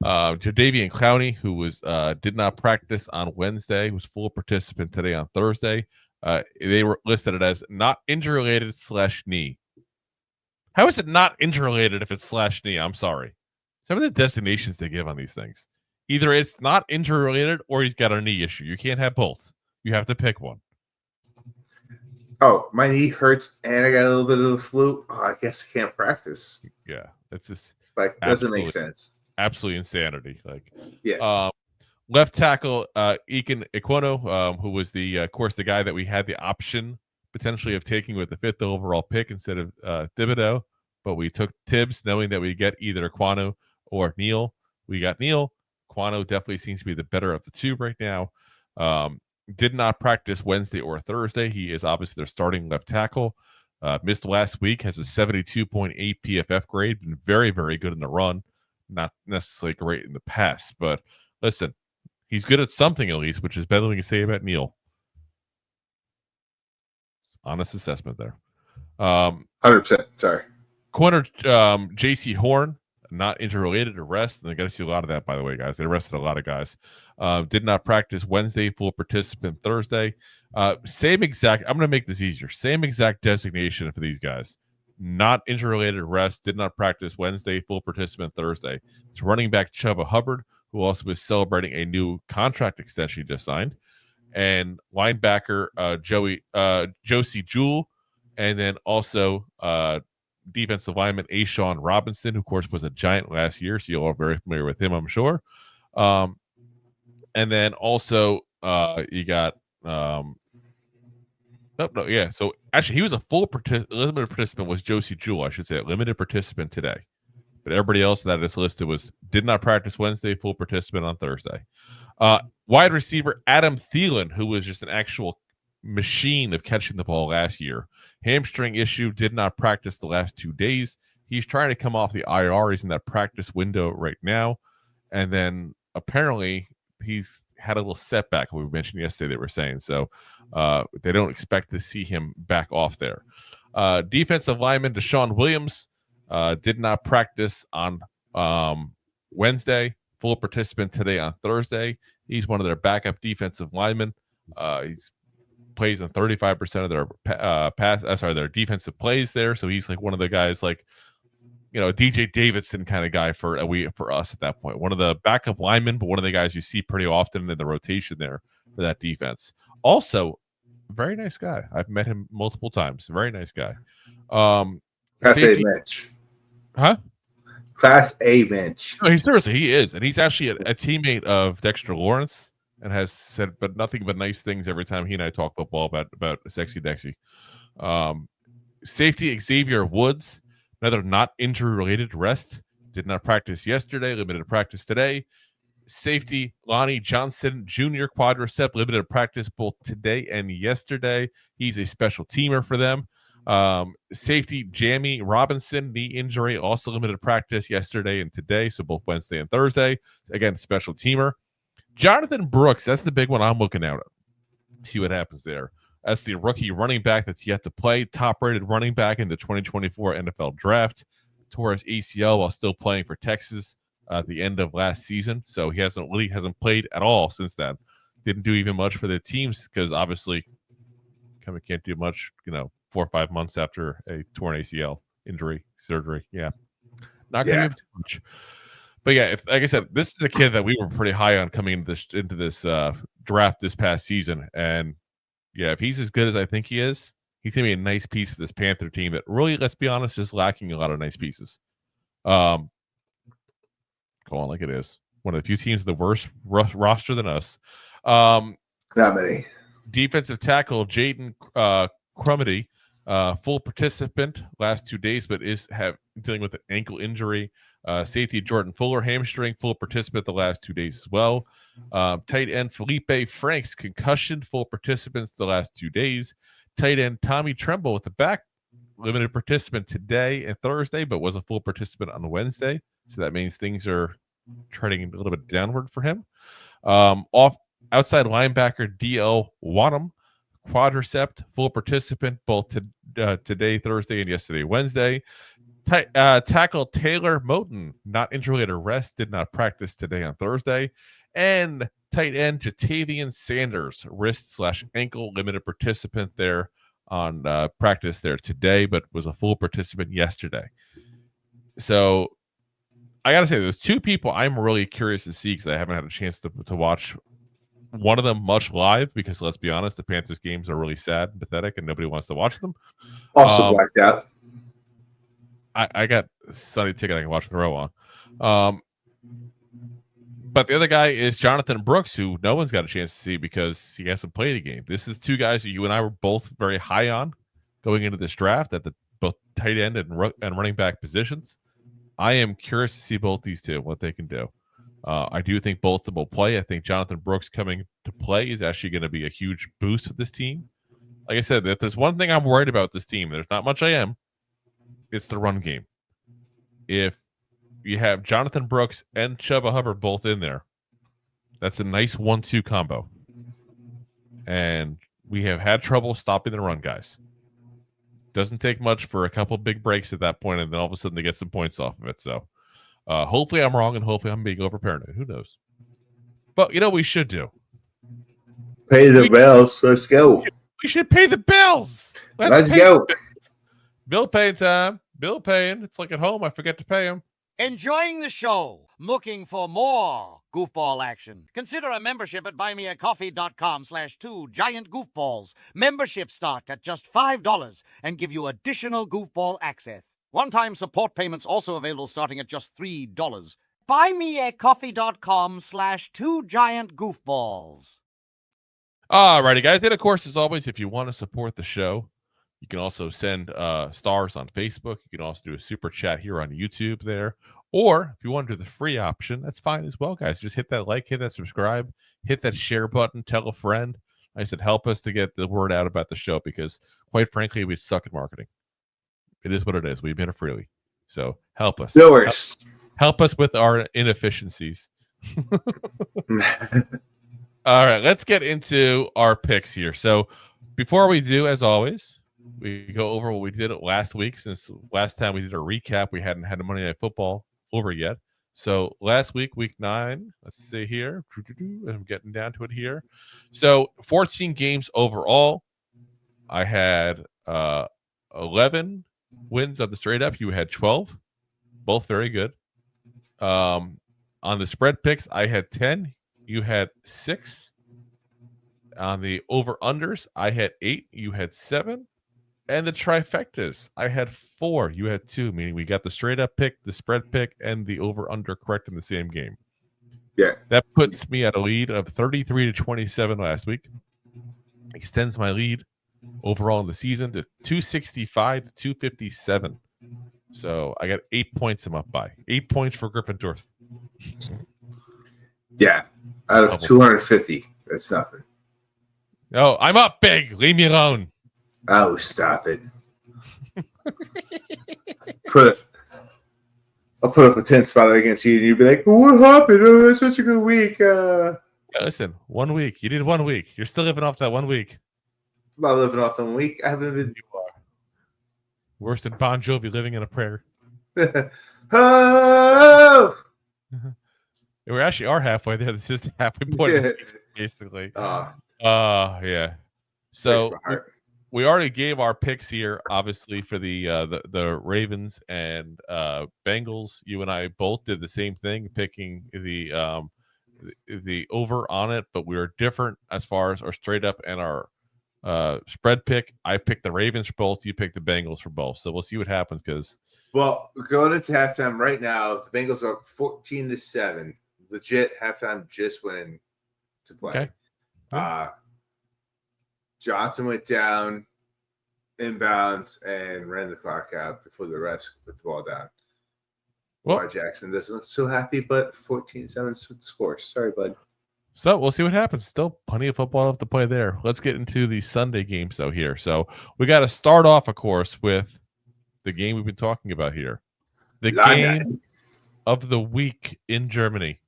Speaker 1: Jadeveon Clowney, who did not practice on Wednesday, was full participant today on Thursday. They were listed as not injury related / knee. How is it not injury related if it's / knee? I'm sorry. Some of the designations they give on these things. Either it's not injury related or he's got a knee issue. You can't have both. You have to pick one.
Speaker 3: Oh, my knee hurts and I got a little bit of the flu. Oh, I guess I can't practice.
Speaker 1: Yeah, it's just
Speaker 3: doesn't make sense.
Speaker 1: Absolutely insanity.
Speaker 3: Yeah.
Speaker 1: Left tackle Iken Ekwonu, who was of course the guy that we had the option potentially of taking with the 5th overall pick instead of Thibodeau, but we took Tibbs knowing that we get either Ekwonu or Neal. We got Neal. Ekwonu definitely seems to be the better of the two right now. Did not practice Wednesday or Thursday. He is obviously their starting left tackle. Missed last week, has a 72.8 PFF grade. Been very, very good in the run. Not necessarily great in the pass, but listen, he's good at something at least, which is better than we can say about Neal. Honest assessment there.
Speaker 3: 100%. Sorry.
Speaker 1: Corner J.C. Horn, not injury-related, arrest. And I got to see a lot of that, by the way, guys. They arrested a lot of guys. Did not practice Wednesday, full participant Thursday. Same exact, I'm going to make this easier. Same exact designation for these guys. Not injury-related, arrest. Did not practice Wednesday, full participant Thursday. It's running back Chuba Hubbard, who also was celebrating a new contract extension he just signed. And linebacker Josie Jewell. And then also defensive lineman Ashawn Robinson, who of course was a Giant last year, so you're all very familiar with him, I'm sure. And then also you got No, yeah. So actually, he was a full limited participant. Was Josie Jewell, I should say, limited participant today. But everybody else that is listed did not practice Wednesday, full participant on Thursday. Wide receiver Adam Thielen, who was just an actual machine of catching the ball last year, hamstring issue, did not practice the last 2 days. He's trying to come off the IR. He's in that practice window right now. And then apparently he's had a little setback, we mentioned yesterday, they were saying. So they don't expect to see him back off there. Defensive lineman Deshaun Williams did not practice on Wednesday, full participant today on Thursday. He's one of their backup defensive linemen. He's plays on 35% of their their defensive plays there. So he's like one of the guys, like, DJ Davidson kind of guy for us at that point. One of the backup linemen, but one of the guys you see pretty often in the rotation there for that defense. Also, very nice guy. I've met him multiple times. Very nice guy.
Speaker 3: Class A bench.
Speaker 1: Huh?
Speaker 3: Class A bench.
Speaker 1: No, he is. And he's actually a teammate of Dexter Lawrence and has said but nothing but nice things every time he and I talk football about Sexy Dexy. Safety Xavier Woods, another not injury-related rest, did not practice yesterday, limited practice today. Safety Lonnie Johnson Jr. quadricep, limited practice both today and yesterday. He's a special teamer for them. Safety Jamie Robinson, knee injury, also limited practice yesterday and today, so both Wednesday and Thursday. Again, special teamer. Jonathan Brooks, that's the big one I'm looking out at. See what happens there. That's the rookie running back that's yet to play, top-rated running back in the 2024 NFL Draft. Tore his ACL while still playing for Texas at the end of last season, so he hasn't played at all since then. Didn't do even much for the teams because obviously kind of can't do much, 4 or 5 months after a torn ACL injury surgery. Yeah, not going to do too much. But yeah, like I said, this is a kid that we were pretty high on coming into this draft this past season, and yeah, if he's as good as I think he is, he's going to be a nice piece of this Panther team that really, let's be honest, is lacking a lot of nice pieces. Go on like it is. One of the few teams with the worst roster than us.
Speaker 3: Not many.
Speaker 1: Defensive tackle Jaden Crumity, full participant last 2 days, but is dealing with an ankle injury. Safety Jordan Fuller, hamstring, full participant the last 2 days as well. Tight end Felipe Franks, concussion, full participants the last 2 days. Tight end Tommy Tremble with the back, limited participant today and Thursday, but was a full participant on Wednesday. So that means things are trending a little bit downward for him. Outside linebacker D.L. Wadham, quadricep, full participant both today, Thursday, and yesterday, Wednesday. Tackle Taylor Moten, not injury-related rest, did not practice today on Thursday. And tight end Jatavian Sanders, wrist/ankle, limited participant there on practice there today, but was a full participant yesterday. So I got to say, there's two people I'm really curious to see because I haven't had a chance to watch one of them much live because, let's be honest, the Panthers games are really sad and pathetic and nobody wants to watch them.
Speaker 3: Also blacked out.
Speaker 1: I got a Sunday ticket I can watch in a row on. But the other guy is Jonathan Brooks, who no one's got a chance to see because he hasn't played a game. This is two guys that you and I were both very high on going into this draft at the both tight end and running back positions. I am curious to see both these two, what they can do. I do think both of them will play. I think Jonathan Brooks coming to play is actually going to be a huge boost for this team. Like I said, if there's one thing I'm worried about this team, there's not much I am, it's the run game. If you have Jonathan Brooks and Chuba Hubbard both in there, that's a nice 1-2 combo. And we have had trouble stopping the run, guys. Doesn't take much for a couple big breaks at that point, and then all of a sudden they get some points off of it. So hopefully I'm wrong, and hopefully I'm being over-paranoid. Who knows? But you know what we should do?
Speaker 3: Pay the bills. Let's go.
Speaker 1: We should pay the bills.
Speaker 3: Let's go.
Speaker 1: Bill paying time. Bill paying. It's like at home. I forget to pay him.
Speaker 4: Enjoying the show? Looking for more goofball action? Consider a membership at buymeacoffee.com/2giantgoofballs. Memberships start at just $5 and give you additional goofball access. One-time support payments also available starting at just $3. Buymeacoffee.com/2giantgoofballs.
Speaker 1: Alrighty, guys. And of course, as always, if you want to support the show, you can also send stars on Facebook. You can also do a super chat here on YouTube there. Or if you want to do the free option, that's fine as well, guys. Just hit that like, hit that subscribe, hit that share button, tell a friend. I said, help us to get the word out about the show because, quite frankly, we suck at marketing. It is what it is. We admit it freely. So help us.
Speaker 3: No worries.
Speaker 1: Help us with our inefficiencies. All right, let's get into our picks here. So before we do, as always, we go over what we did last week. Since last time we did a recap, we hadn't had a Monday Night Football over yet. So last week, week 9, let's see here. I'm getting down to it here. So 14 games overall. I had 11 wins on the straight up. You had 12. Both very good. On the spread picks, I had 10. You had 6. On the over-unders, I had 8. You had 7. And the trifectas, I had 4. You had 2, meaning we got the straight-up pick, the spread pick, and the over-under correct in the same game.
Speaker 3: Yeah.
Speaker 1: That puts me at a lead of 33-27 last week. Extends my lead overall in the season to 265-257. So I got 8 points I'm up by. 8 points for Gryffindor.
Speaker 3: Yeah. Out of 250. That's nothing.
Speaker 1: Oh, I'm up big. Leave me alone.
Speaker 3: Oh, stop it. I'll put up a 10 spot against you and you'll be like, what happened? Oh, it's such a good week.
Speaker 1: Yeah, listen, 1 week. You did 1 week. You're still living off that 1 week.
Speaker 3: I'm not living off the 1 week. I haven't been.
Speaker 1: You are. Worse than Bon Jovi living in a prayer.
Speaker 3: Oh!
Speaker 1: We actually are halfway there. This is the halfway point of the season, basically. Yeah. So we already gave our picks here, obviously, for the Ravens and Bengals. You and I both did the same thing, picking the over on it, but we were different as far as our straight up and our spread pick. I picked the Ravens for both. You picked the Bengals for both. So we'll see what happens because.
Speaker 3: Well, going into halftime right now, the Bengals are 14-7. Legit halftime just went in to play. Okay. Johnson went down, inbounds, and ran the clock out before the rest put the ball down. Lamar Jackson doesn't look so happy, but 14-7 score. Sorry, bud.
Speaker 1: So we'll see what happens. Still plenty of football to play there. Let's get into the Sunday games, though, here. So we got to start off, of course, with the game we've been talking about here. The game of the week in Germany.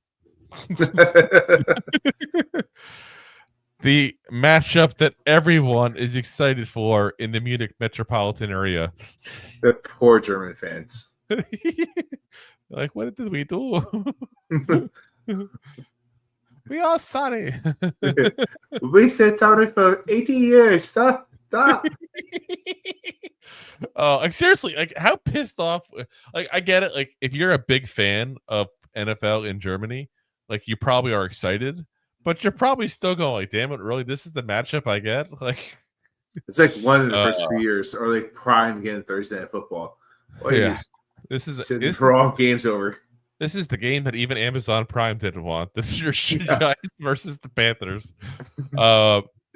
Speaker 1: The matchup that everyone is excited for in the Munich metropolitan area.
Speaker 3: The poor German fans.
Speaker 1: Like, what did we do? We are sorry.
Speaker 3: We said sorry for 80 years. Stop.
Speaker 1: Like seriously, like how pissed off? Like I get it. Like if you're a big fan of NFL in Germany, like you probably are excited, but you're probably still going like, "Damn it, really? This is the matchup I get." Like
Speaker 3: it's like one of the first few years, or like Prime getting Thursday Night Football.
Speaker 1: Yeah, this is
Speaker 3: wrong games over.
Speaker 1: This is the game that even Amazon Prime didn't want. This is your Giants versus the Panthers.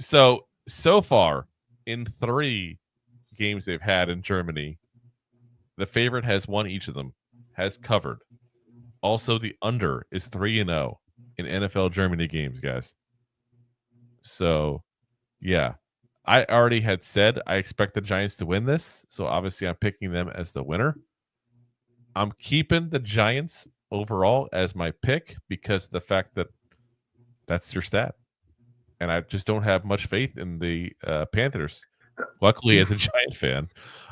Speaker 1: So far in 3 games they've had in Germany, the favorite has won each of them, has covered. Also, the under is 3-0 in NFL Germany games, guys. So, yeah. I already had said I expect the Giants to win this, so obviously I'm picking them as the winner. I'm keeping the Giants overall as my pick because of the fact that that's your stat. And I just don't have much faith in the Panthers, luckily as a Giant fan.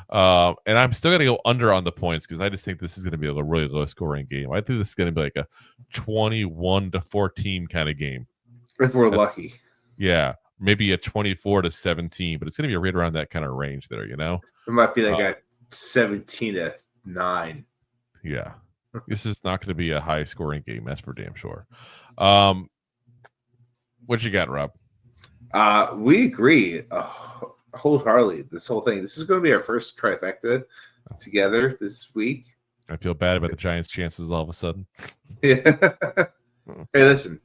Speaker 1: And I'm still going to go under on the points because I just think this is going to be a really low-scoring game. I think this is going to be like a 21-14 kind of game.
Speaker 3: If we're lucky.
Speaker 1: Yeah, maybe a 24-17, but it's going to be right around that kind of range there, you know?
Speaker 3: It might be like a 17-9.
Speaker 1: Yeah. This is not going to be a high-scoring game. That's for damn sure. What you got, Rob?
Speaker 3: We agree wholeheartedly. This whole thing. This is going to be our first trifecta together this week.
Speaker 1: I feel bad about the Giants' chances all of a sudden.
Speaker 3: Yeah. Hey, listen.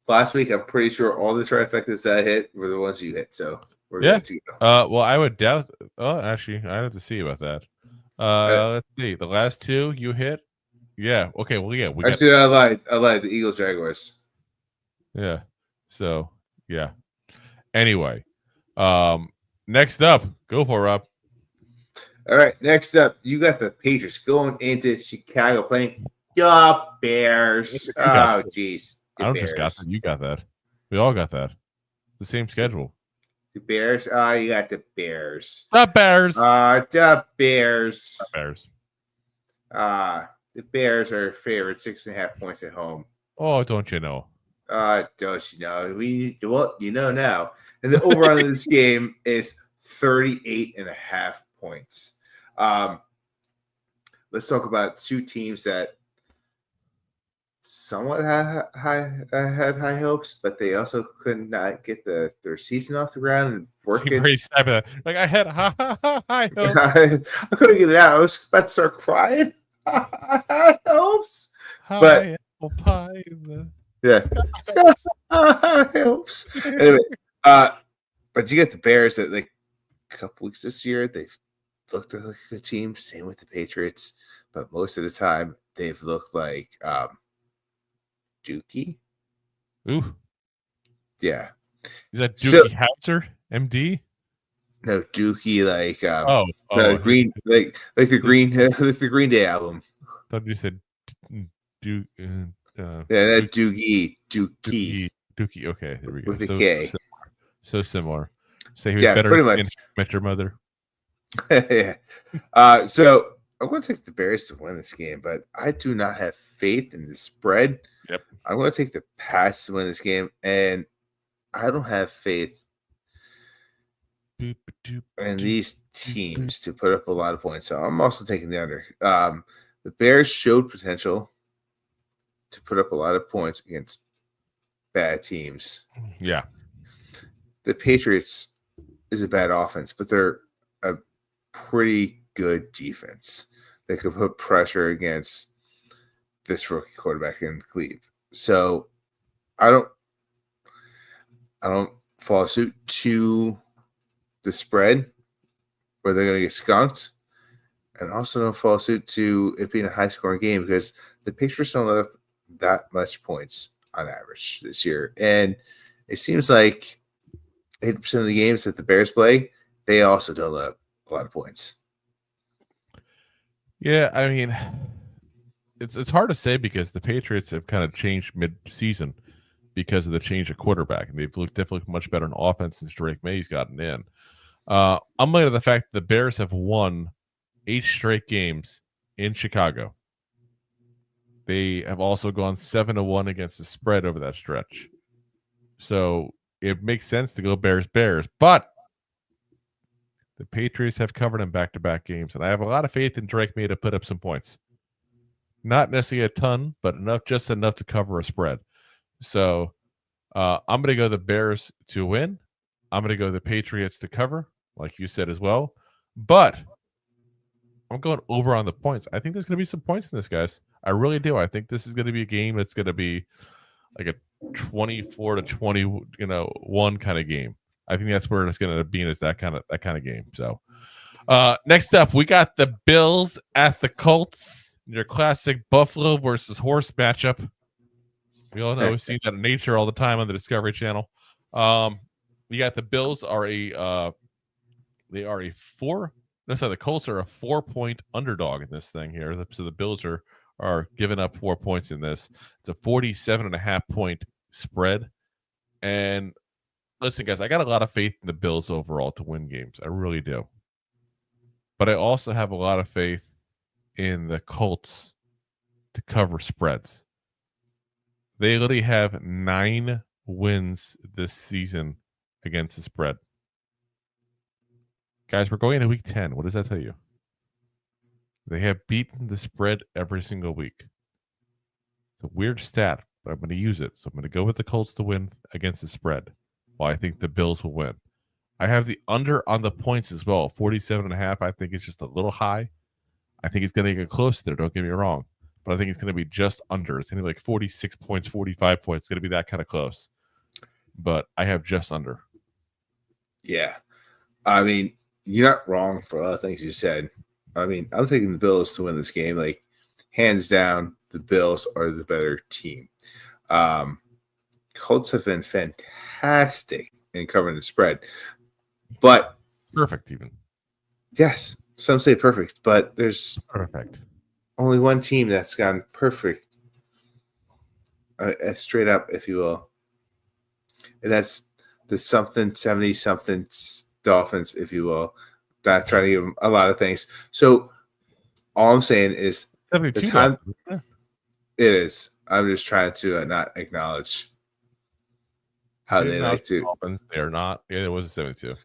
Speaker 3: last week, I'm pretty sure all the trifectas that I hit were the ones you hit. So we're
Speaker 1: Yeah.
Speaker 3: good to go.
Speaker 1: Well, I would doubt. Oh, actually, I have to see about that. Let's see. The last two you hit. Yeah. Okay. Well, yeah.
Speaker 3: Actually, I lied. The Eagles Jaguars.
Speaker 1: Yeah. So yeah. Anyway, next up, go for Rob.
Speaker 3: All right. Next up, you got the Patriots going into Chicago playing the Bears. Oh, jeez.
Speaker 1: I don't just got that. You got that. We all got that. The same schedule.
Speaker 3: The Bears. Oh, you got the Bears.
Speaker 1: The Bears.
Speaker 3: The Bears.
Speaker 1: The Bears.
Speaker 3: The Bears are favored 6.5 points at home.
Speaker 1: Oh, don't you know?
Speaker 3: Don't you know? You know now. And the over on this game is 38.5 points. Let's talk about two teams that somewhat had high hopes, but they also could not get their season off the ground and working.
Speaker 1: Like I had high hopes.
Speaker 3: I couldn't get it out. I was about to start crying. High hopes, but yeah, high hopes. Anyway, but you get the Bears that like a couple weeks this year they've looked like a good team. Same with the Patriots, but most of the time they've looked like Dookie.
Speaker 1: Ooh.
Speaker 3: Yeah.
Speaker 1: Is that Dookie Howser, MD?
Speaker 3: No, Dookie, like
Speaker 1: green,
Speaker 3: like the Green Day album.
Speaker 1: I thought you said Duke.
Speaker 3: That Dookie.
Speaker 1: Okay, there we go.
Speaker 3: With a K.
Speaker 1: So similar. Say he was better
Speaker 3: pretty much.
Speaker 1: Met your mother.
Speaker 3: Yeah. So I'm going to take the Bears to win this game, but I do not have faith in the spread.
Speaker 1: Yep.
Speaker 3: I'm going to take the Pats to win this game, and I don't have faith in these teams to put up a lot of points. So I'm also taking the under. The Bears showed potential to put up a lot of points against bad teams.
Speaker 1: Yeah.
Speaker 3: The Patriots is a bad offense, but they're a pretty good defense. They could put pressure against this rookie quarterback in Cleve. So I don't follow suit to the spread where they're going to get skunked, and also don't follow suit to it being a high scoring game because the Patriots don't let up that much points on average this year. And it seems like 80% of the games that the Bears play, they also don't let up a lot of points.
Speaker 1: Yeah, I mean, it's hard to say because the Patriots have kind of changed mid-season because of the change of quarterback, and they've definitely much better in offense since Drake May's gotten in. I'm looking at the fact that the Bears have won 8 straight games in Chicago. They have also gone 7-1 against the spread over that stretch. So it makes sense to go Bears, but the Patriots have covered in back-to-back games, and I have a lot of faith in Drake May to put up some points. Not necessarily a ton, but just enough to cover a spread. So I'm going to go the Bears to win. I'm going to go the Patriots to cover, like you said as well. But I'm going over on the points. I think there's going to be some points in this, guys. I really do. I think this is going to be a game that's going to be like a 24-20, 1 kind of game. I think that's where it's going to be, is that kind of game. So next up, we got the Bills at the Colts. Your classic Buffalo versus horse matchup. We all know we've seen that in nature all the time on the Discovery Channel. We got the Bills are the Colts are a 4-point underdog in this thing here. So the Bills are giving up 4 points in this. It's a 47.5 point spread. And listen, guys, I got a lot of faith in the Bills overall to win games. I really do. But I also have a lot of faith in the Colts to cover spreads. They literally have 9 wins this season against the spread. Guys, we're going into week 10. What does that tell you? They have beaten the spread every single week. It's a weird stat, but I'm going to use it. So I'm going to go with the Colts to win against the spread, while I think the Bills will win. I have the under on the points as well. 47.5. I think it's just a little high. I think it's going to get close there. Don't get me wrong. but I think it's going to be just under. It's going to be like 46 points, 45 points. It's going to be that kind of close. But I have just under.
Speaker 3: Yeah. I mean, you're not wrong for a lot of things you said. I mean, I'm taking the Bills to win this game. Like, hands down, the Bills are the better team. Colts have been fantastic in covering the spread. But
Speaker 1: perfect even.
Speaker 3: Yes, some say perfect, but there's
Speaker 1: perfect.
Speaker 3: Only one team that's gone perfect, straight up, if you will. And that's the 70-something Dolphins, if you will. Not trying to give them a lot of things. So all I'm saying is the time it is. I'm just trying to not acknowledge how they like to.
Speaker 1: Dolphins, they're not. Yeah, it was a 72.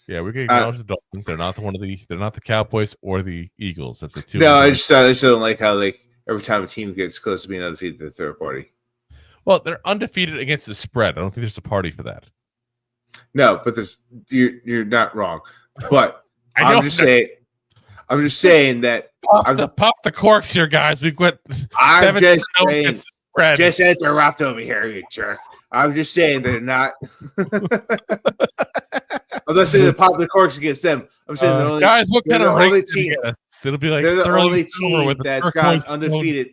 Speaker 1: Yeah, we can acknowledge the Dolphins. They're not they're not the Cowboys or the Eagles. That's the two.
Speaker 3: No, I just don't like how every time a team gets close to being undefeated, the third party.
Speaker 1: Well, they're undefeated against the spread. I don't think there's a party for that.
Speaker 3: No, but you're not wrong. But I'm just saying that
Speaker 1: pop the corks here, guys. We went.
Speaker 3: I'm just saying. Just interrupt over here, you jerk. I'm just saying they're not. I'm not saying to pop the corks against them. I'm saying they're only
Speaker 1: guys. What kind of
Speaker 3: only team?
Speaker 1: It'll be like
Speaker 3: they're the only team that's gone
Speaker 1: undefeated.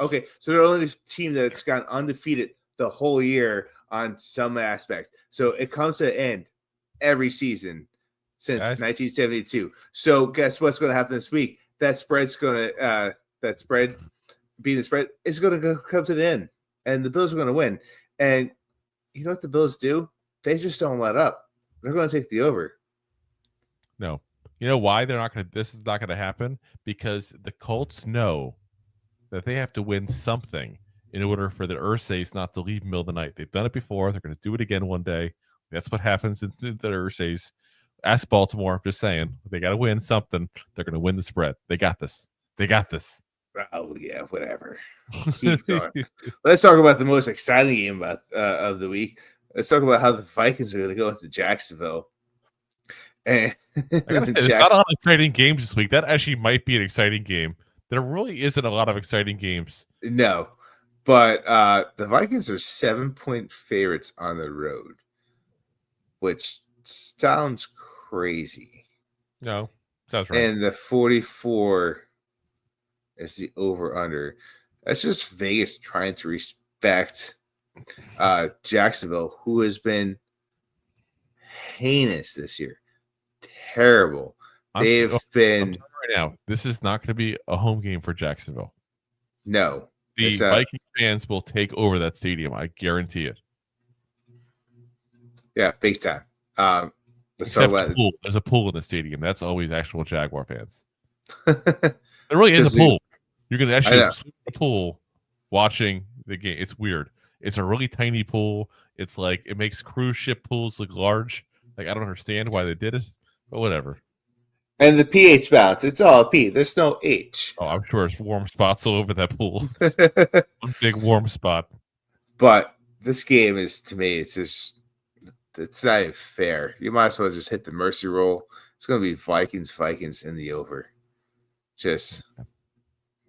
Speaker 3: Okay, so they're the only team that's gone undefeated the whole year on some aspect. So it comes to an end every season since 1972. So guess what's going to happen this week? That spread being the spread is going to come to the end, and the Bills are going to win. And you know what the Bills do? They just don't let up. They're going to take the over.
Speaker 1: No. You know why they're not going to? This is not going to happen because the Colts know that they have to win something in order for the Injuryies not to leave middle of the night. They've done it before. They're going to do it again one day. That's what happens in the Injuryies. Ask Baltimore. I'm just saying they got to win something. They're going to win the spread. They got this. They got this.
Speaker 3: Oh yeah, whatever. Keep going. Let's talk about the most exciting game of the week. Let's talk about how the Vikings are going to go into Jacksonville. And
Speaker 1: I gotta say, there's not a lot of exciting games this week. That actually might be an exciting game. There really isn't a lot of exciting games.
Speaker 3: No, but the Vikings are 7-point favorites on the road, which sounds crazy.
Speaker 1: No, sounds right.
Speaker 3: And the 44 is the over-under. That's just Vegas trying to respect Jacksonville, who has been heinous this year. Terrible. They've been
Speaker 1: right now. This is not going to be a home game for Jacksonville.
Speaker 3: No,
Speaker 1: the Viking fans will take over that stadium. I guarantee it.
Speaker 3: Yeah, big time.
Speaker 1: There's a pool in the stadium. That's always actual Jaguar fans. There really is a pool. You can actually swim in the pool watching the game. It's weird. It's a really tiny pool. It's like it makes cruise ship pools look large. Like I don't understand why they did it. But whatever.
Speaker 3: And the pH balance, it's all P. There's no H.
Speaker 1: Oh, I'm sure it's warm spots all over that pool. One big warm spot.
Speaker 3: But this game is, to me, it's not even fair. You might as well just hit the mercy roll. It's going to be Vikings in the over. Just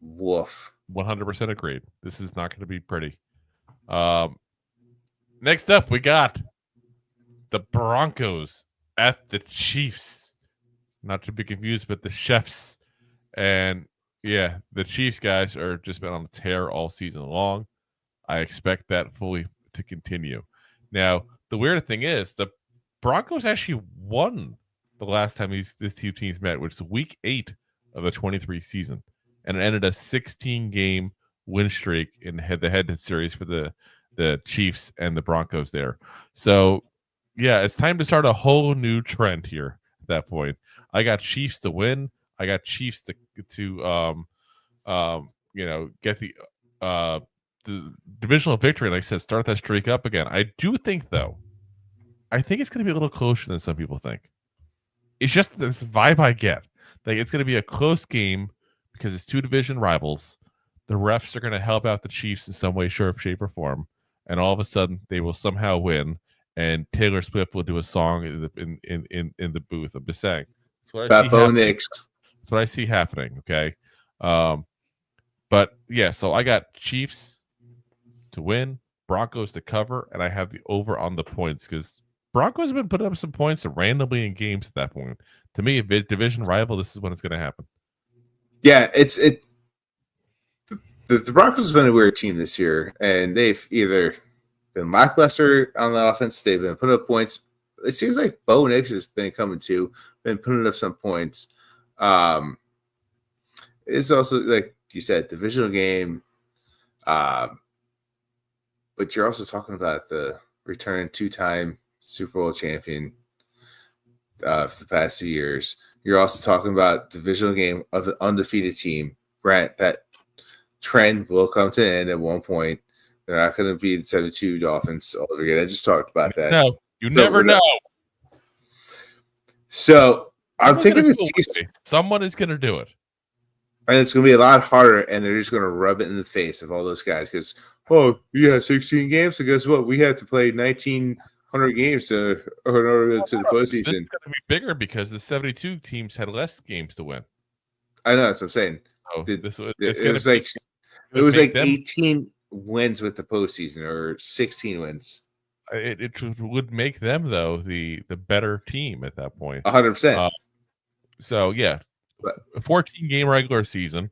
Speaker 3: woof.
Speaker 1: 100% agreed. This is not going to be pretty. Next up, we got the Broncos at the Chiefs. Not to be confused with the Chefs. And yeah, the Chiefs guys are just been on a tear all season long. I expect that fully to continue. Now, the weird thing is the Broncos actually won the last time these two teams met, which is week 8 of the 23 season. And it ended a 16-game win streak in the head-to-head series for the Chiefs and the Broncos there. So yeah, it's time to start a whole new trend here at that point. I got Chiefs to win. I got Chiefs to get the divisional victory. Like I said, start that streak up again. I do think, though, it's going to be a little closer than some people think. It's just this vibe I get. Like it's going to be a close game because it's two division rivals. The refs are going to help out the Chiefs in some way, shape, or form, and all of a sudden they will somehow win. And Taylor Swift will do a song in the booth. I'm just saying. That's what I see happening. Okay. But yeah, so I got Chiefs to win, Broncos to cover, and I have the over on the points because Broncos have been putting up some points randomly in games at that point. To me, if it's division rival, this is when it's going to happen.
Speaker 3: Yeah, the Broncos have been a weird team this year, and they've either been lackluster on the offense, they've been putting up points. It seems like Bo Nix has been coming to, been putting up some points. It's also, like you said, divisional game. But you're also talking about the returning 2-time Super Bowl champion for the past 2 years. You're also talking about divisional game of the undefeated team. Grant, that trend will come to an end at one point. They're not going to be the 72 Dolphins all over again. I just talked about that.
Speaker 1: No, you never know.
Speaker 3: So I'm taking the Chiefs.
Speaker 1: Someone is going to do it.
Speaker 3: And it's going to be a lot harder, and they're just going to rub it in the face of all those guys because, oh, you have 16 games, so guess what? We have to play 1,900 games in order to the postseason. This is
Speaker 1: going to be bigger because the 72 teams had less games to win.
Speaker 3: I know, that's what I'm saying.
Speaker 1: Oh,
Speaker 3: it was like 18 wins with the postseason or 16 wins.
Speaker 1: It would make them, though, the better team at that point.
Speaker 3: 100%.
Speaker 1: So, yeah. A 14-game regular season,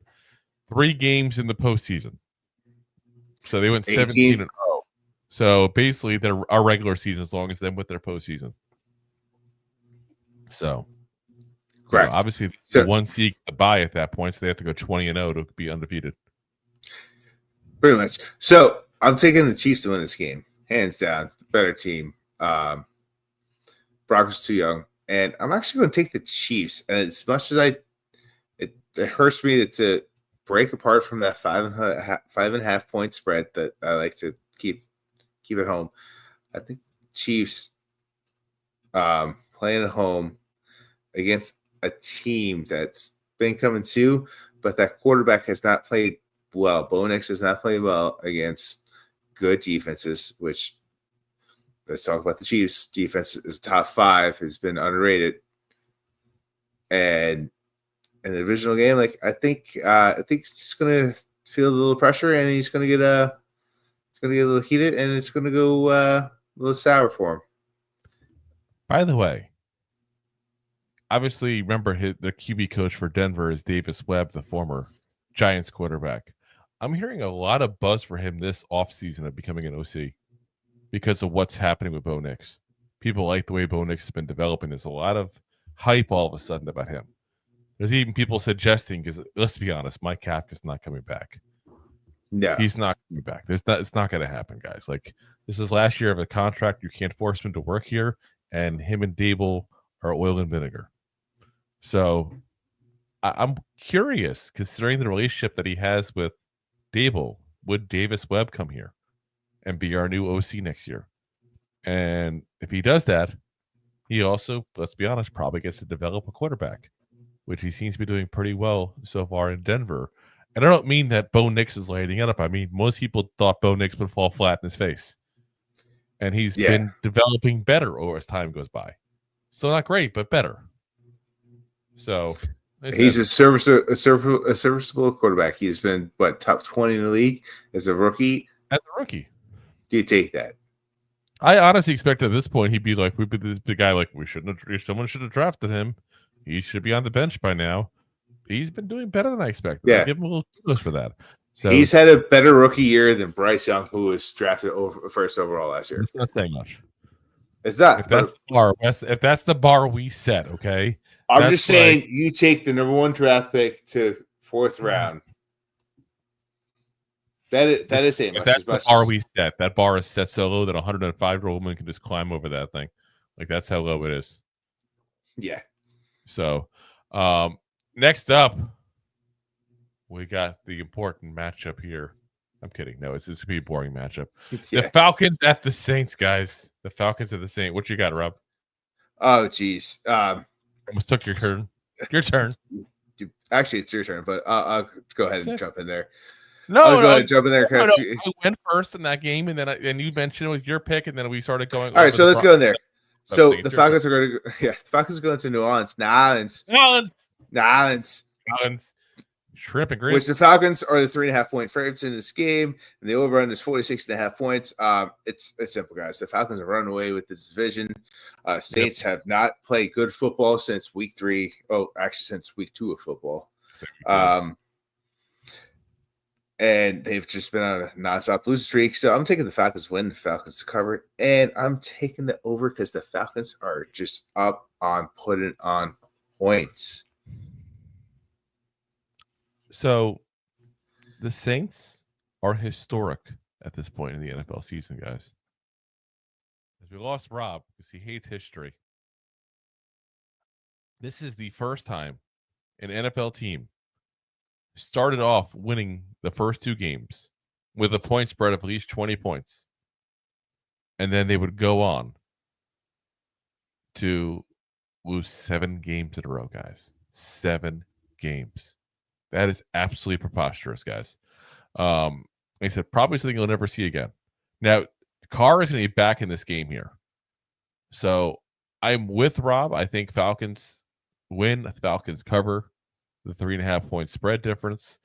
Speaker 1: 3 games in the postseason. So they went 17-0. So basically, our regular season as long as them with their postseason. So,
Speaker 3: correct.
Speaker 1: Obviously, the one seed to buy at that point, so they have to go 20-0 to be undefeated.
Speaker 3: Pretty much. So I'm taking the Chiefs to win this game, hands down. Better team. Broncos too young, and I'm actually going to take the Chiefs. And as much as it hurts me to break apart from that 5.5 point spread that I like to keep at home. I think Chiefs playing at home against a team that's been coming to, but that quarterback has not played well. Bo Nix has not played well against good defenses, which let's talk about the Chiefs. Defense is top 5, has been underrated. And in the divisional game, like I think he's gonna feel a little pressure, and he's gonna get a little heated, and it's gonna go a little sour for him.
Speaker 1: By the way, obviously, remember the QB coach for Denver is Davis Webb, the former Giants quarterback. I'm hearing a lot of buzz for him this offseason of becoming an OC because of what's happening with Bo Nix. People like the way Bo Nix has been developing. There's a lot of hype all of a sudden about him. There's even people suggesting, because let's be honest, Mike Kafka's not coming back.
Speaker 3: No,
Speaker 1: he's not coming back. It's not going to happen, guys. Like, this is last year of a contract. You can't force him to work here, and him and Dable are oil and vinegar. So I'm curious, considering the relationship that he has with Dable, would Davis Webb come here and be our new OC next year? And if he does that, he also, let's be honest, probably gets to develop a quarterback, which he seems to be doing pretty well so far in Denver. And I don't mean that Bo Nix is lighting it up. I mean, most people thought Bo Nix would fall flat in his face. And he's been developing better as time goes by. So not great, but better. So
Speaker 3: he's a serviceable quarterback. He's been, top 20 in the league as a rookie?
Speaker 1: As a rookie.
Speaker 3: You take that.
Speaker 1: I honestly expected at this point he'd be like, the guy like, someone should have drafted him. He should be on the bench by now. He's been doing better than I expected.
Speaker 3: Yeah.
Speaker 1: I'll give him a little kudos for that. So
Speaker 3: he's had a better rookie year than Bryce Young, who was drafted first overall last year.
Speaker 1: It's not saying much.
Speaker 3: It's not.
Speaker 1: If that's the bar we set, okay?
Speaker 3: I'm just saying, you take the number 1 draft pick to 4th round. That is saying much.
Speaker 1: That's the bar we set. That bar is set so low that a 105-year-old woman can just climb over that thing. Like, that's how low it is.
Speaker 3: Yeah.
Speaker 1: So, next up, we got the important matchup here. I'm kidding. No, it's just going to be a boring matchup.
Speaker 3: Yeah.
Speaker 1: The Falcons at the Saints, guys. The Falcons at the Saints. What you got, Rob?
Speaker 3: Oh, geez.
Speaker 1: Almost took your turn. Your turn.
Speaker 3: Actually, it's your turn, but I'll go ahead and jump in there.
Speaker 1: No,
Speaker 3: go ahead and jump in there.
Speaker 1: No, I went first in that game, and then you mentioned it was your pick, and then we started going.
Speaker 3: All right, so let's go in there. So the Falcons are going to the Falcons are going to New Orleans. New Orleans.
Speaker 1: Shrimp and grits.
Speaker 3: Which the Falcons are the 3.5-point favorites in this game, and the over-under is 46.5 points. It's simple, guys. The Falcons have run away with this division. Saints have not played good football since week 3. Oh, actually, since week 2 of football. And they've just been on a nonstop losing streak. So I'm taking the Falcons win, the Falcons to cover, and I'm taking the over because the Falcons are just up on putting on points.
Speaker 1: So the Saints are historic at this point in the NFL season, guys. As we lost Rob because he hates history. This is the first time an NFL team started off winning the first 2 games with a point spread of at least 20 points. And then they would go on to lose 7 games in a row, guys. 7 games. That is absolutely preposterous, guys. Like I said, probably something you'll never see again. Now, Carr is going to be back in this game here. So I'm with Rob. I think Falcons win. Falcons cover the 3.5-point spread difference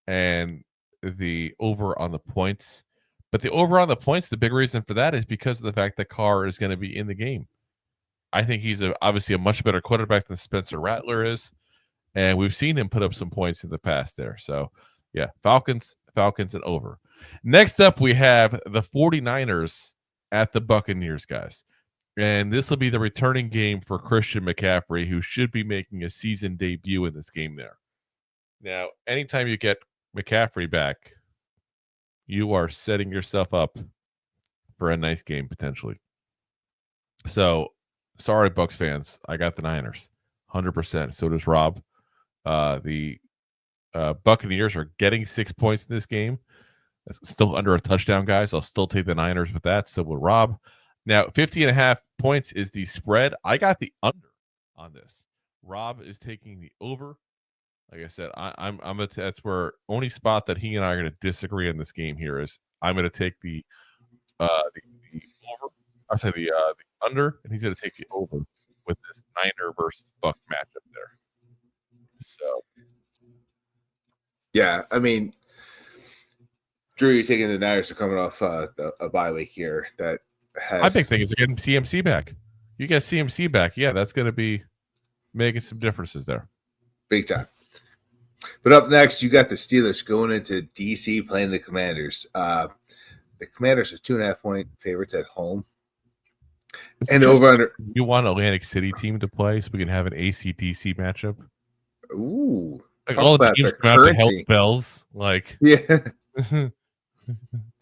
Speaker 1: and the over on the points. But the over on the points, the big reason for that is because of the fact that Carr is going to be in the game. I think he's obviously a much better quarterback than Spencer Rattler is. And we've seen him put up some points in the past there. So, yeah, Falcons, and over. Next up, we have the 49ers at the Buccaneers, guys. And this will be the returning game for Christian McCaffrey, who should be making a season debut in this game there. Now, anytime you get McCaffrey back, you are setting yourself up for a nice game, potentially. So, sorry, Bucs fans. I got the Niners, 100%. So does Rob. The Buccaneers are getting 6 points in this game. Still under a touchdown, guys. I'll still take the Niners with that. So will Rob. Now, 50.5 points is the spread. I got the under on this. Rob is taking the over. Like I said, that's where only spot that he and I are going to disagree in this game here is I'm going to take the over. I say the under, and he's going to take the over with this Niner versus Buck matchup there. So,
Speaker 3: yeah, I mean, Drew, you're taking the Niners are coming off a bye week here. That has...
Speaker 1: my big thing is getting CMC back. You get CMC back, yeah, that's going to be making some differences there,
Speaker 3: big time. But up next, you got the Steelers going into DC playing the Commanders. The Commanders are 2.5-point favorites at home. And over under.
Speaker 1: You want Atlantic City team to play so we can have an AC/DC matchup?
Speaker 3: Ooh.
Speaker 1: Like all the teams come out to help bells. Like,
Speaker 3: yeah.
Speaker 1: Come on,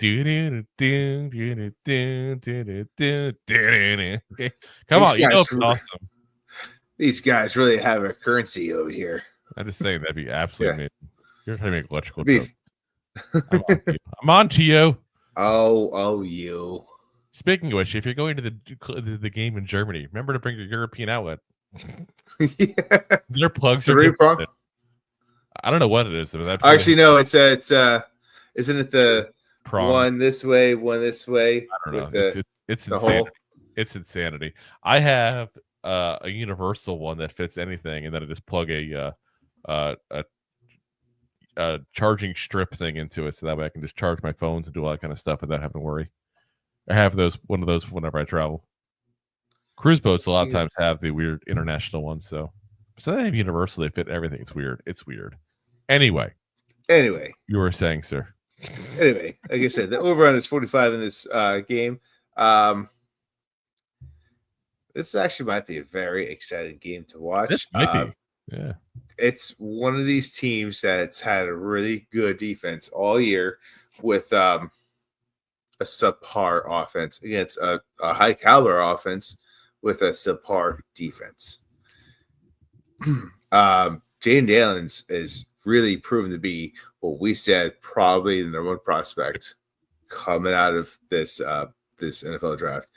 Speaker 1: you know it's awesome.
Speaker 3: These guys really have a currency over here.
Speaker 1: I'm just saying that'd be absolutely amazing. You're trying to make electrical
Speaker 3: jokes.
Speaker 1: I'm on to you.
Speaker 3: Oh, you.
Speaker 1: Speaking of which, if you're going to the game in Germany, remember to bring your European outlet.
Speaker 3: Yeah.
Speaker 1: Their plugs are different. I don't know what it is.
Speaker 3: Actually, no. It's isn't it the prong? One this way, one this way?
Speaker 1: I don't know. It's insanity. It's insanity. I have a universal one that fits anything, and then I just plug a charging strip thing into it, so that way I can just charge my phones and do all that kind of stuff without having to worry. I have one of those whenever I travel. Cruise boats a lot of times have the weird international ones, so they have universal. They fit everything. It's weird. Anyway, you were saying, sir.
Speaker 3: Anyway, like I said, the over-under is 45 in this game. This actually might be a very exciting game to watch.
Speaker 1: This might be. Yeah.
Speaker 3: It's one of these teams that's had a really good defense all year with a subpar offense against a high caliber offense with a subpar defense. Jaden Daniels is really proven to be what we said probably the number one prospect coming out of this NFL draft,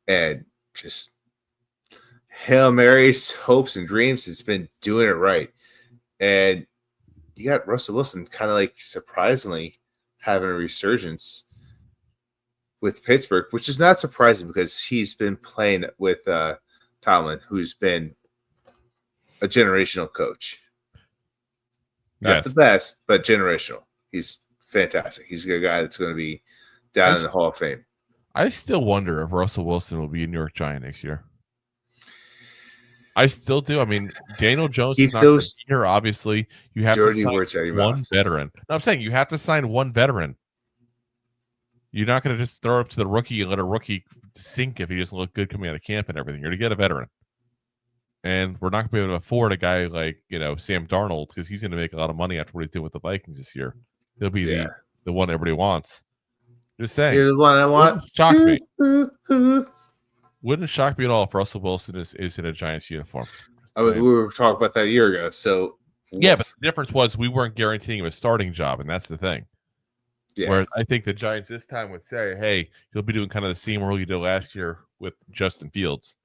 Speaker 3: and just Hail Marys, hopes, and dreams has been doing it right. And you got Russell Wilson kind of like surprisingly having a resurgence with Pittsburgh, which is not surprising because he's been playing with Tomlin, who's been a generational coach. Not the best, but generational. He's fantastic. He's a guy that's going to be down in the Hall of Fame.
Speaker 1: I still wonder if Russell Wilson will be a New York Giant next year. I still do. I mean, Daniel Jones is not going to be here. Obviously, you have to sign one veteran. No, I'm saying you have to sign one veteran. You're not going to just throw it up to the rookie and let a rookie sink if he doesn't look good coming out of camp and everything. You're going to get a veteran. And we're not going to be able to afford a guy like, Sam Darnold, because he's going to make a lot of money after what he's doing with the Vikings this year. He'll be the one everybody wants. Just saying.
Speaker 3: You're the one I want.
Speaker 1: Shock me. Wouldn't shock me at all if Russell Wilson is in a Giants uniform.
Speaker 3: I mean, we were talking about that a year ago. So
Speaker 1: yeah, but the difference was we weren't guaranteeing him a starting job, and that's the thing. Yeah. Whereas I think the Giants this time would say, hey, he'll be doing kind of the same role you did last year with Justin Fields.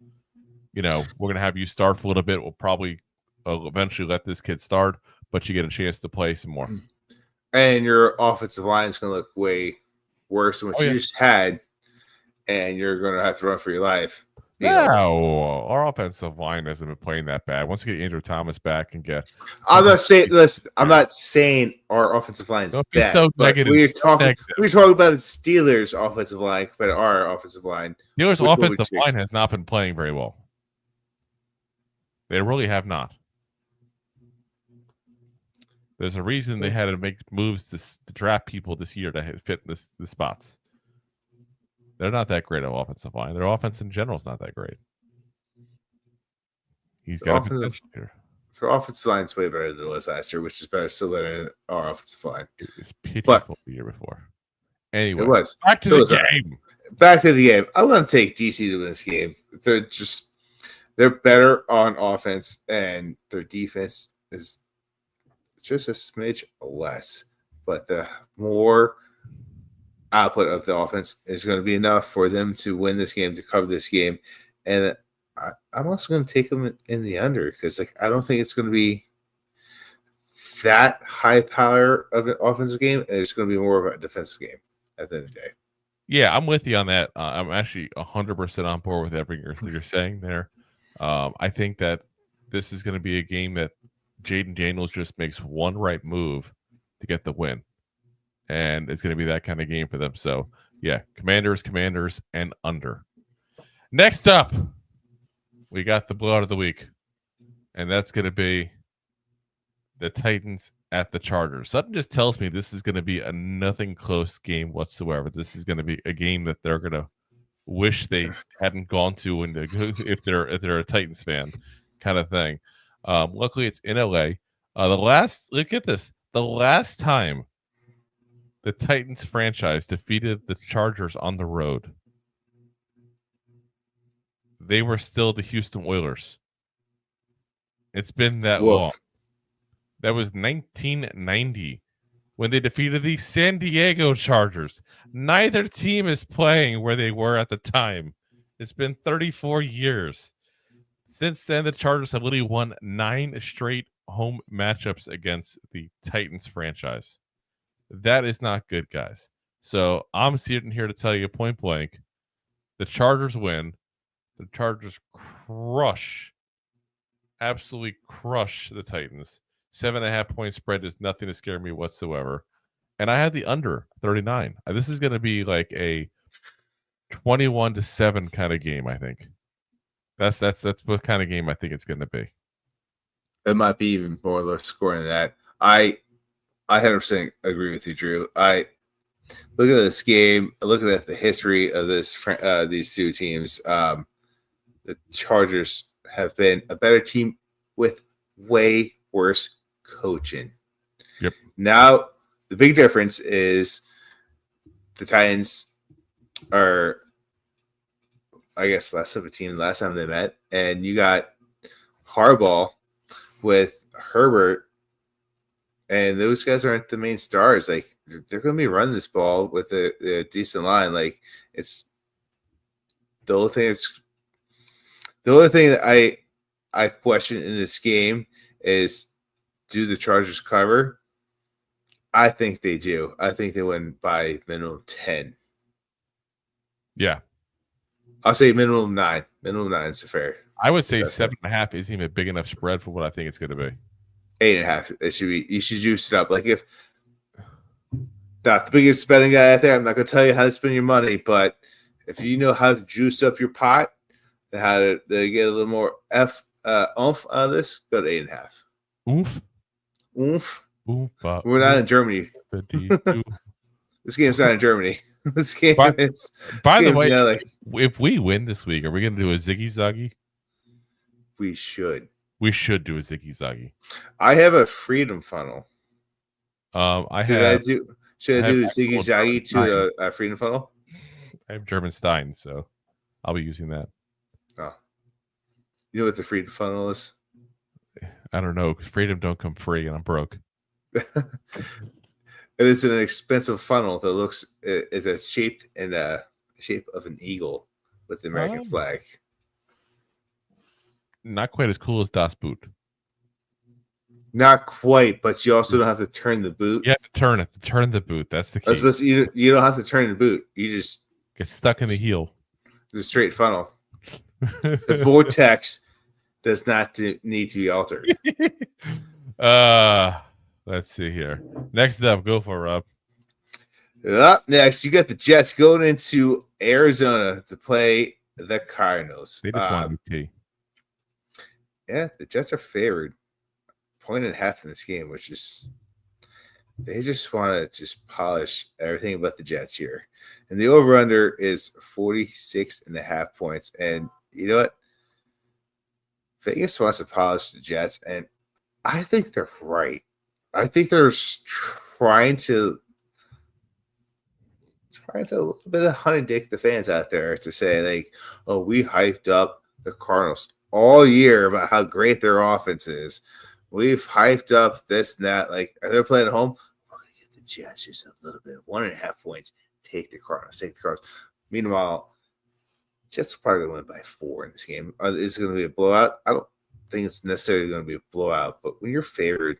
Speaker 1: We're going to have you start for a little bit. We'll probably eventually let this kid start, but you get a chance to play some more.
Speaker 3: And your offensive line is going to look way worse than what you just had, and you're going to have to run for your life.
Speaker 1: Our offensive line hasn't been playing that bad. Once we get Andrew Thomas back and get,
Speaker 3: I'm not saying our offensive line is bad.
Speaker 1: So negative.
Speaker 3: We're talking about the Steelers' offensive line, but our offensive line.
Speaker 1: Steelers' offensive line has not been playing very well. They really have not. There's a reason they had to make moves to draft people this year to fit the spots. They're not that great at offensive line. Their offense in general is not that great. He's got potential here.
Speaker 3: Their offensive line is way better than it was last year, which is better still than our offensive line.
Speaker 1: It was pitiful the year before. Anyway,
Speaker 3: it was.
Speaker 1: Back to the game.
Speaker 3: Back to the game. I'm going to take DC to win this game. They're better on offense, and their defense is just a smidge less. But the more output of the offense is going to be enough for them to win this game, to cover this game. And I'm also going to take them in the under, because I don't think it's going to be that high power of an offensive game, and it's going to be more of a defensive game at the end of the day.
Speaker 1: Yeah, I'm with you on that. I'm actually 100% on board with everything you're saying there. I think that this is going to be a game that Jaden Daniels just makes one right move to get the win. And it's going to be that kind of game for them. So, yeah, Commanders, and under. Next up, we got the blowout of the week. And that's going to be the Titans at the Chargers. Something just tells me this is going to be a nothing close game whatsoever. This is going to be a game that they're going to wish they hadn't gone to if they're a Titans fan kind of thing. Luckily, it's in LA. Look at this. The last time the Titans franchise defeated the Chargers on the road, they were still the Houston Oilers. It's been that long. That was 1990 when they defeated the San Diego Chargers. Neither team is playing where they were at the time. It's been 34 years. Since then, the Chargers have literally won 9 straight home matchups against the Titans franchise. That is not good, guys. So I'm sitting here to tell you point blank, the Chargers win. The Chargers absolutely crush the Titans. 7.5 point spread is nothing to scare me whatsoever. And I had the under 39. This is going to be like a 21-7 kind of game, I think. That's what kind of game I think it's going to be.
Speaker 3: It might be even more low scoring than that. I 100% agree with you, Drew. I look at this game, looking at the history of these two teams. The Chargers have been a better team with way worse coaching.
Speaker 1: Yep.
Speaker 3: Now the big difference is the Titans are, I guess, less of a team than last time they met, and you got Harbaugh with Herbert. And those guys aren't the main stars. Like, they're going to be running this ball with a decent line. Like, it's the only thing that I question in this game is, do the Chargers cover? I think they do. I think they win by minimum 10.
Speaker 1: Yeah.
Speaker 3: I'll say minimum 9. Minimum 9 is fair.
Speaker 1: I would say 7.5 isn't even a big enough spread for what I think it's going to be.
Speaker 3: 8.5. It should be. You should juice it up. Like if not the biggest spending guy out there, I'm not going to tell you how to spend your money, but if you know how to juice up your pot and how to get a little more oomph out of this, go to 8.5.
Speaker 1: Oomph.
Speaker 3: We're not in Germany. This game's not in Germany. This game is.
Speaker 1: By the way, if we win this week, are we going to do a Ziggy Zaggy?
Speaker 3: We should.
Speaker 1: We should do a Ziggy Zaggy.
Speaker 3: I have a freedom funnel.
Speaker 1: Should I
Speaker 3: do the Ziggy Zaggy to a freedom funnel?
Speaker 1: I have German Stein, so I'll be using that.
Speaker 3: Oh. You know what the freedom funnel is?
Speaker 1: I don't know, because freedom don't come free, and I'm broke.
Speaker 3: It is an expensive funnel that looks it's shaped in the shape of an eagle with the American flag.
Speaker 1: Not quite as cool as Das Boot.
Speaker 3: Not quite, but you also don't have to turn the boot.
Speaker 1: You have to turn it. Turn the boot. That's the key.
Speaker 3: You don't have to turn the boot. You just
Speaker 1: get stuck in the heel.
Speaker 3: It's a straight funnel. The vortex does not need to be altered.
Speaker 1: Let's see here. Next up, go for Rob.
Speaker 3: Up next, you got the Jets going into Arizona to play the Cardinals.
Speaker 1: They just want to
Speaker 3: Yeah, the Jets are favored 1.5 in this game, which is they just want to just polish everything about the Jets here. And the over-under is 46.5 points. And you know what? Vegas wants to polish the Jets, and I think they're right. I think they're trying to a little bit of honey dick the fans out there to say, like, oh, we hyped up the Cardinals all year about how great their offense is. We've hyped up this and that. Like, they're playing at home. We're going to get the Jets just a little bit. 1.5 points. Take the Cardinals. Meanwhile, Jets are probably going to win by 4 in this game. Is it going to be a blowout? I don't think it's necessarily going to be a blowout. But when you're favored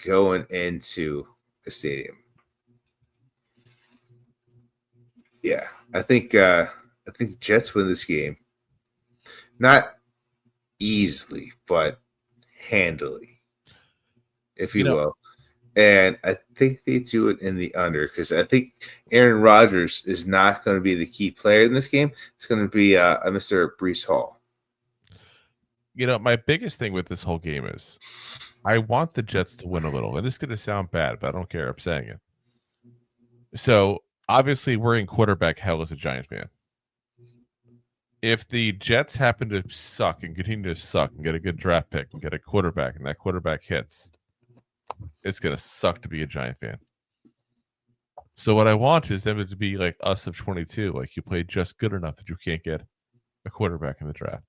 Speaker 3: going into the stadium, yeah, I think Jets win this game. Not easily, but handily, if you will. And I think they do it in the under because I think Aaron Rodgers is not going to be the key player in this game. It's going to be Mr. Breece Hall.
Speaker 1: You know, my biggest thing with this whole game is I want the Jets to win a little. And this is going to sound bad, but I don't care. I'm saying it. So, obviously, we're in quarterback hell as a Giants fan. If the Jets happen to suck and continue to suck and get a good draft pick and get a quarterback and that quarterback hits, it's going to suck to be a Giant fan. So what I want is them to be like us of 22. Like you played just good enough that you can't get a quarterback in the draft.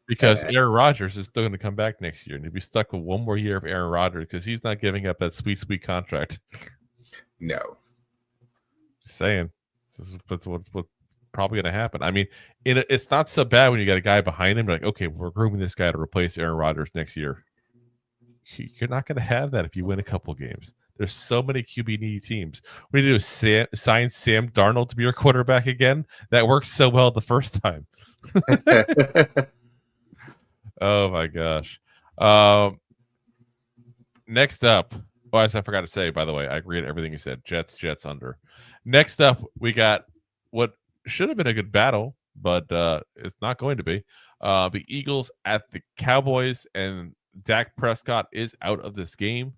Speaker 1: Because Aaron Rodgers is still going to come back next year and you'll be stuck with one more year of Aaron Rodgers because he's not giving up that sweet, sweet contract.
Speaker 3: No.
Speaker 1: Just saying. That's what's probably going to happen. I mean, it's not so bad when you got a guy behind him. Like, okay, we're grooming this guy to replace Aaron Rodgers next year. You're not going to have that if you win a couple games. There's so many QB needy teams. What do you do? Sign Sam Darnold to be your quarterback again? That worked so well the first time. Oh my gosh. Next up. Oh, I forgot to say, by the way, I agree with everything you said. Jets under. Next up, we got what should have been a good battle, but it's not going to be. The Eagles at the Cowboys, and Dak Prescott is out of this game.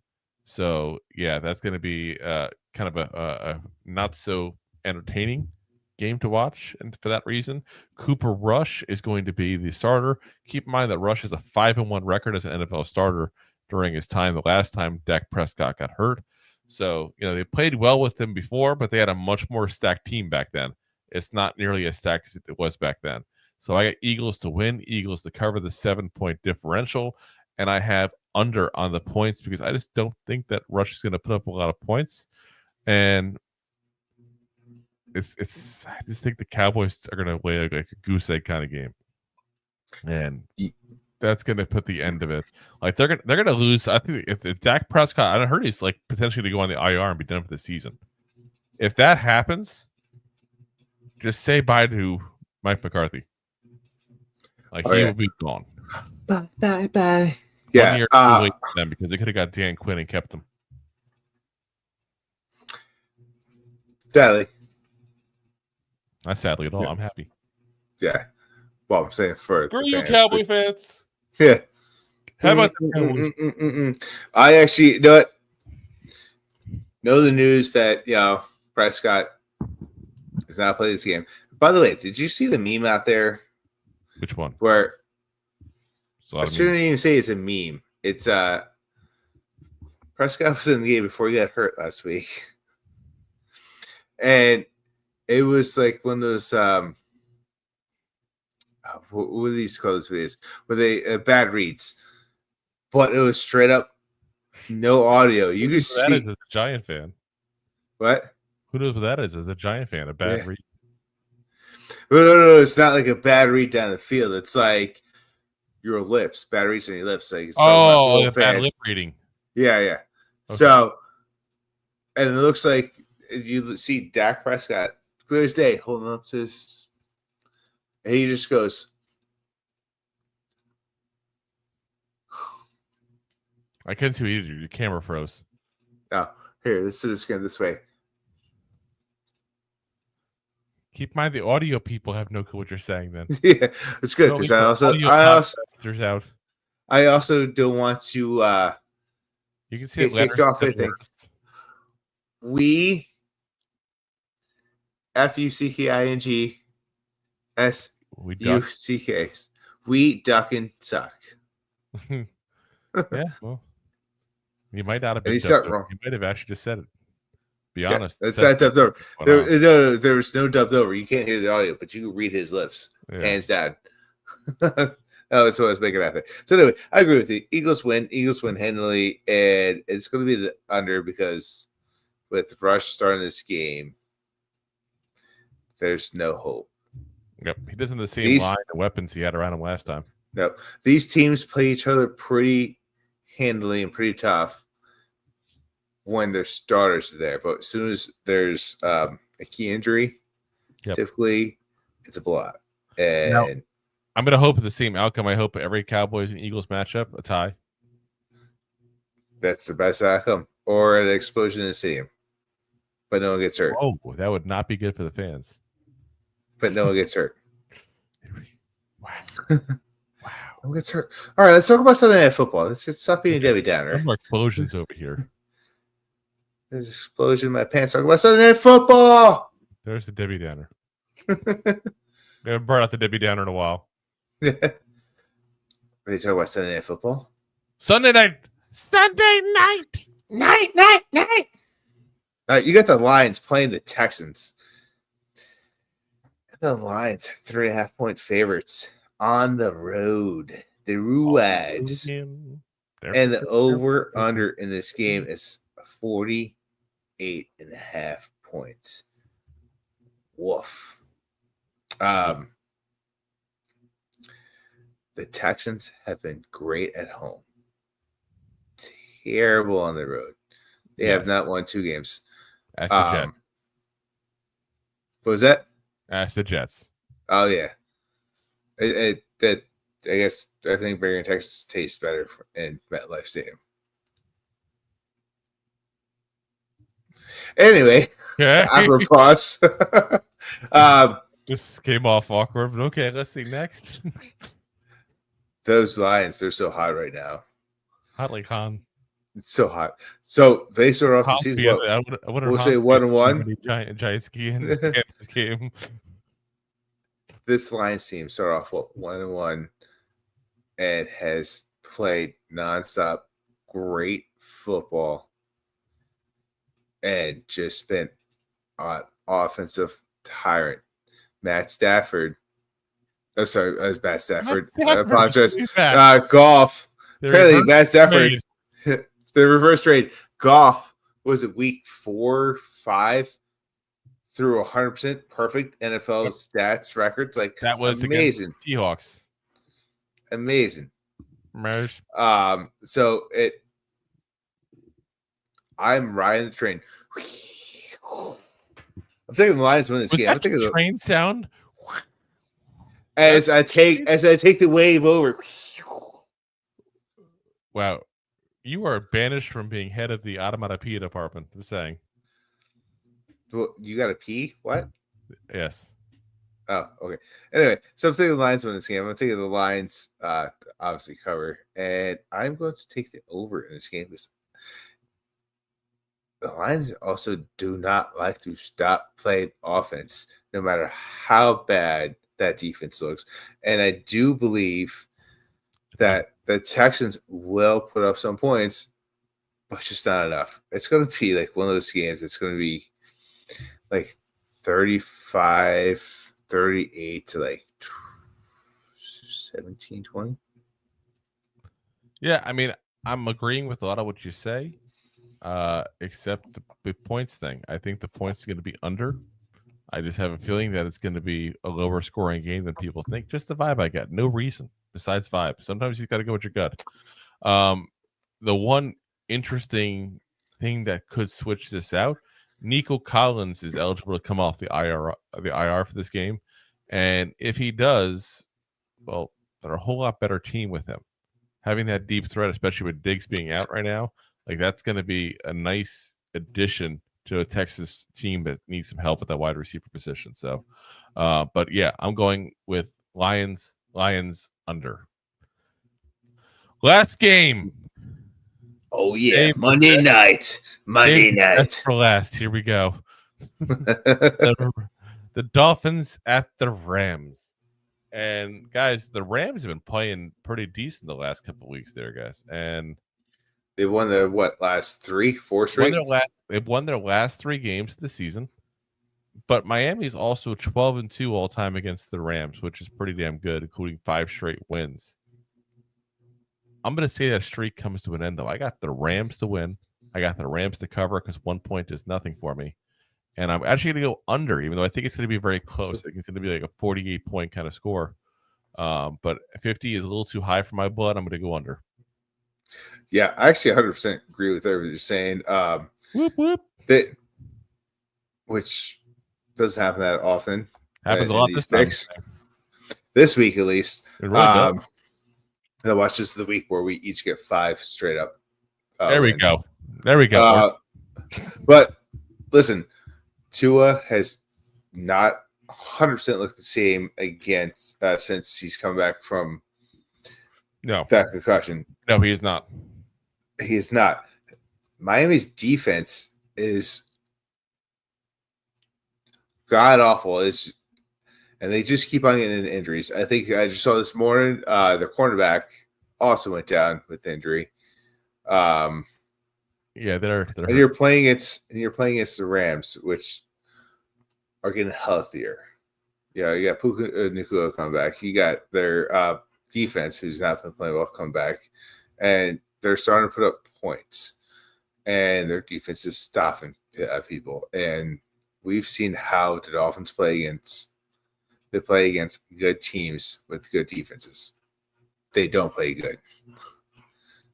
Speaker 1: So, yeah, that's going to be kind of a not so entertaining game to watch. And for that reason, Cooper Rush is going to be the starter. Keep in mind that Rush has a 5-1 record as an NFL starter during his time. The last time Dak Prescott got hurt. So, they played well with him before, but they had a much more stacked team back then. It's not nearly as stacked as it was back then. So I got Eagles to win, Eagles to cover the 7-point differential, and I have under on the points because I just don't think that Rush is going to put up a lot of points. And I just think the Cowboys are going to play like a goose egg kind of game. And that's going to put the end of it. Like they're going to lose. I think if Dak Prescott, I heard he's like potentially to go on the IR and be done for the season. If that happens, just say bye to Mike McCarthy. Like he will be gone.
Speaker 3: Bye. Yeah,
Speaker 1: 1 year too late for them because they could have got Dan Quinn and kept him.
Speaker 3: Sadly.
Speaker 1: Not sadly at all.
Speaker 3: Yeah.
Speaker 1: I'm happy.
Speaker 3: Yeah. Well, I'm saying for
Speaker 1: Screw
Speaker 3: the
Speaker 1: you,
Speaker 3: fans,
Speaker 1: Cowboy fans.
Speaker 3: Yeah.
Speaker 1: How about the Cowboys?
Speaker 3: I actually, you know what? Know the news that, Prescott is not playing this game. By the way, did you see the meme out there?
Speaker 1: Which one?
Speaker 3: Where
Speaker 1: I
Speaker 3: shouldn't even say it's a meme. It's Prescott was in the game before he got hurt last week. And it was like one of those what are these called those videos? Where they bad reads. But it was straight up no audio. You could see
Speaker 1: that is a Giant fan.
Speaker 3: What?
Speaker 1: Who knows what that is as a Giant fan? A bad read.
Speaker 3: No, it's not like a bad read down the field. It's like your lips, bad reads on your lips. Like
Speaker 1: a bad lip reading.
Speaker 3: Yeah.
Speaker 1: Okay.
Speaker 3: So, and it looks like you see Dak Prescott clear as day holding up to his, and he just goes.
Speaker 1: I couldn't see what you did. Your camera froze.
Speaker 3: Oh, here, let's do this again this way.
Speaker 1: Keep in mind the audio people have no clue what you're saying. Then
Speaker 3: yeah, it's good because I also don't want to.
Speaker 1: You can see it
Speaker 3: kicked off anything. We FUCKING SUCKs. We duck and suck.
Speaker 1: Yeah, well, you might not have been.
Speaker 3: Wrong.
Speaker 1: You might have actually just said it. Be honest.
Speaker 3: That's not dubbed over. There was no dubbed over. You can't hear the audio, but you can read his lips. Yeah. Hands down. That's what I was making out there. So anyway, I agree with you. Eagles win handily, and it's going to be the under because with Rush starting this game, there's no hope.
Speaker 1: Yep, he doesn't have the same line and weapons he had around him last time.
Speaker 3: No, these teams play each other pretty handily and pretty tough when their starters are there. But as soon as there's a key injury, typically it's a blowout. And
Speaker 1: now, I'm going to hope the same outcome. I hope every Cowboys and Eagles matchup, a tie.
Speaker 3: That's the best outcome. Or an explosion in the stadium. But no one gets hurt.
Speaker 1: Oh, that would not be good for the fans.
Speaker 3: But no one gets hurt.
Speaker 1: Wow.
Speaker 3: Wow. No one gets hurt. All right, let's talk about Sunday Night Football. Let's stop being Debbie Downer.
Speaker 1: No more explosions over here.
Speaker 3: There's an explosion in my pants. Talk about Sunday Night Football.
Speaker 1: There's the Debbie Downer. We haven't brought out the Debbie Downer in a while.
Speaker 3: Ready to talk about Sunday Night Football?
Speaker 1: Sunday night.
Speaker 3: Night. You got the Lions playing the Texans. The Lions are 3.5-point favorites on the road. The Ruads. And the over-under in this game is 48.5 points. Woof. The Texans have been great at home. Terrible on the road. They have not won 2 games.
Speaker 1: Ask the Jets.
Speaker 3: What was that?
Speaker 1: Ask the Jets.
Speaker 3: Oh, yeah. I guess everything bigger in Texas tastes better in MetLife Stadium. Anyway, apropos.
Speaker 1: This came off awkward, but okay, let's see next.
Speaker 3: Those Lions, they're so hot right now.
Speaker 1: Hot like Han.
Speaker 3: It's so hot. So they start off the season. We'll say 1-1.
Speaker 1: Giants game.
Speaker 3: This Lions team started off 1-1 and has played nonstop great football and just been an offensive tyrant. Matt Stafford. I'm sorry, Matt Stafford. I apologize. Golf. Apparently, Matt Stafford. The reverse trade. Goff was it week 4, 5 through 100% perfect NFL stats records. Like
Speaker 1: that was
Speaker 3: amazing.
Speaker 1: Seahawks.
Speaker 3: Amazing.
Speaker 1: Merge.
Speaker 3: So I'm riding the train. I'm thinking the Lions win this game. I'm thinking
Speaker 1: the train sound.
Speaker 3: As I take the wave over.
Speaker 1: Wow. You are banished from being head of the automatopoeia department. I'm saying.
Speaker 3: Well, you got to pee? What?
Speaker 1: Yes.
Speaker 3: Oh, okay. Anyway, so I'm taking the Lions win this game. I'm taking the Lions obviously cover, and I'm going to take the over in this game because the Lions also do not like to stop playing offense, no matter how bad that defense looks. And I do believe that the Texans will put up some points, but just not enough. It's going to be like one of those games that's going to be like 35-38 to like 17-20.
Speaker 1: Yeah, I mean, I'm agreeing with a lot of what you say, except the points thing. I think the points are going to be under. I just have a feeling that it's going to be a lower scoring game than people think. Just the vibe I get. No reason besides vibe. Sometimes you got to go with your gut. The one interesting thing that could switch this out, Nico Collins is eligible to come off the IR for this game. And if he does, well, they're a whole lot better team with him. Having that deep threat, especially with Diggs being out right now, like that's going to be a nice addition to a Texas team that needs some help at that wide receiver position. So, but yeah, I'm going with Lions under. Last game.
Speaker 3: Oh yeah, Monday night.
Speaker 1: That's for last. Here we go. The Dolphins at the Rams. And guys, the Rams have been playing pretty decent the last couple of weeks there, guys. And
Speaker 3: they won the last 3-4 straight?
Speaker 1: They've won their last 3 games of the season. But Miami's also 12-2 all time against the Rams, which is pretty damn good, including 5 straight wins. I'm going to say that streak comes to an end, though. I got the Rams to win. I got the Rams to cover because 1 point is nothing for me. And I'm actually going to go under, even though I think it's going to be very close. I think it's going to be like a 48-point kind of score. But 50 is a little too high for my blood. I'm going to go under.
Speaker 3: Yeah, I actually 100% agree with everything you're saying.
Speaker 1: Whoop, whoop.
Speaker 3: Which doesn't happen that often.
Speaker 1: Happens a lot this time.
Speaker 3: This week, at least.
Speaker 1: It really does.
Speaker 3: And watch this the week where we each get 5 straight up.
Speaker 1: There we go.
Speaker 3: But listen, Tua has not 100% looked the same against since he's come back from that concussion.
Speaker 1: No, he is not.
Speaker 3: He is not. Miami's defense is god awful. And they just keep on getting injuries. I think I just saw this morning their cornerback also went down with injury.
Speaker 1: Yeah, they're
Speaker 3: and you're playing against the Rams, which are getting healthier. Yeah, you got Puka Nacua come back. You got their defense, who's not been playing well, come back, and they're starting to put up points. And their defense is stopping people. And we've seen how the Dolphins play against. They play against good teams with good defenses. They don't play good.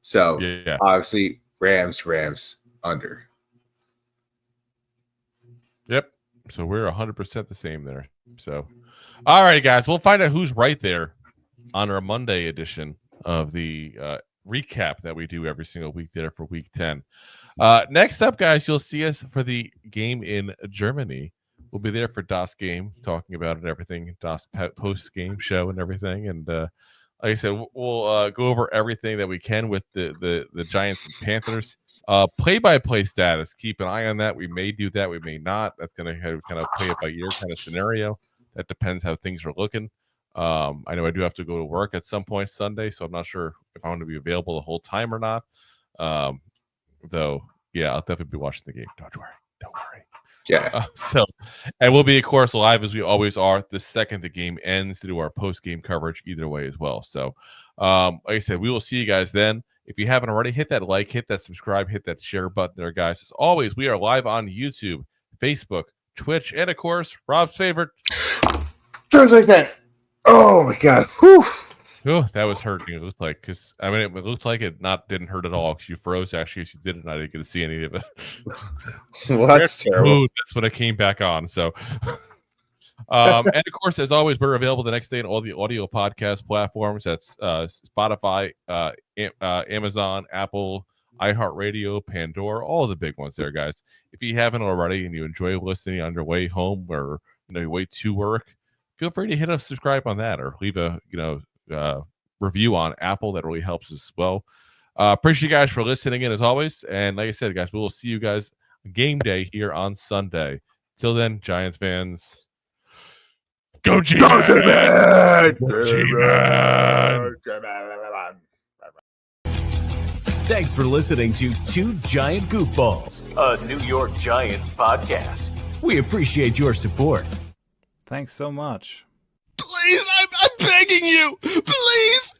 Speaker 3: So obviously, Rams under.
Speaker 1: Yep. So we're 100% the same there. So, all right, guys, we'll find out who's right there on our Monday edition of the recap that we do every single week there for Week 10. Next up, guys, you'll see us for the game in Germany. We'll be there for Das game, talking about it and everything, Das post-game show and everything. And like I said, we'll go over everything that we can with the Giants and Panthers. Play-by-play status. Keep an eye on that. We may do that. We may not. That's going to have kind of play-it-by-ear kind of scenario. That depends how things are looking. I know I do have to go to work at some point Sunday, so I'm not sure if I'm going to be available the whole time or not. Though, yeah, I'll definitely be watching the game. Don't worry.
Speaker 3: Yeah.
Speaker 1: And we'll be, of course, live as we always are the second the game ends to do our post-game coverage either way as well. So, like I said, we will see you guys then. If you haven't already, hit that like, hit that subscribe, hit that share button there, guys. As always, we are live on YouTube, Facebook, Twitch, and, of course, Rob's favorite.
Speaker 3: Sounds like that. Oh, my God. Whew.
Speaker 1: Oh, that was hurting. It looked like, because I mean, it looked like it didn't hurt at all because you froze. Actually, if you did it, I didn't get to see any of it.
Speaker 3: Well, that's terrible.
Speaker 1: That's when I came back on. So, And of course, as always, we're available the next day on all the audio podcast platforms. That's Spotify, Amazon, Apple, iHeartRadio, Pandora, all the big ones there, guys. If you haven't already and you enjoy listening on your way home or your way to work, feel free to hit a subscribe on that or leave a review on Apple. That really helps as well. Appreciate you guys for listening in as always. And like I said, guys, we will see you guys game day here on Sunday. Till then, Giants fans, go G-Man! Go G-Man!
Speaker 2: Thanks for listening to Two Giant Goofballs, a New York Giants podcast. We appreciate your support.
Speaker 5: Thanks so much.
Speaker 6: Please, I'm begging you. Please.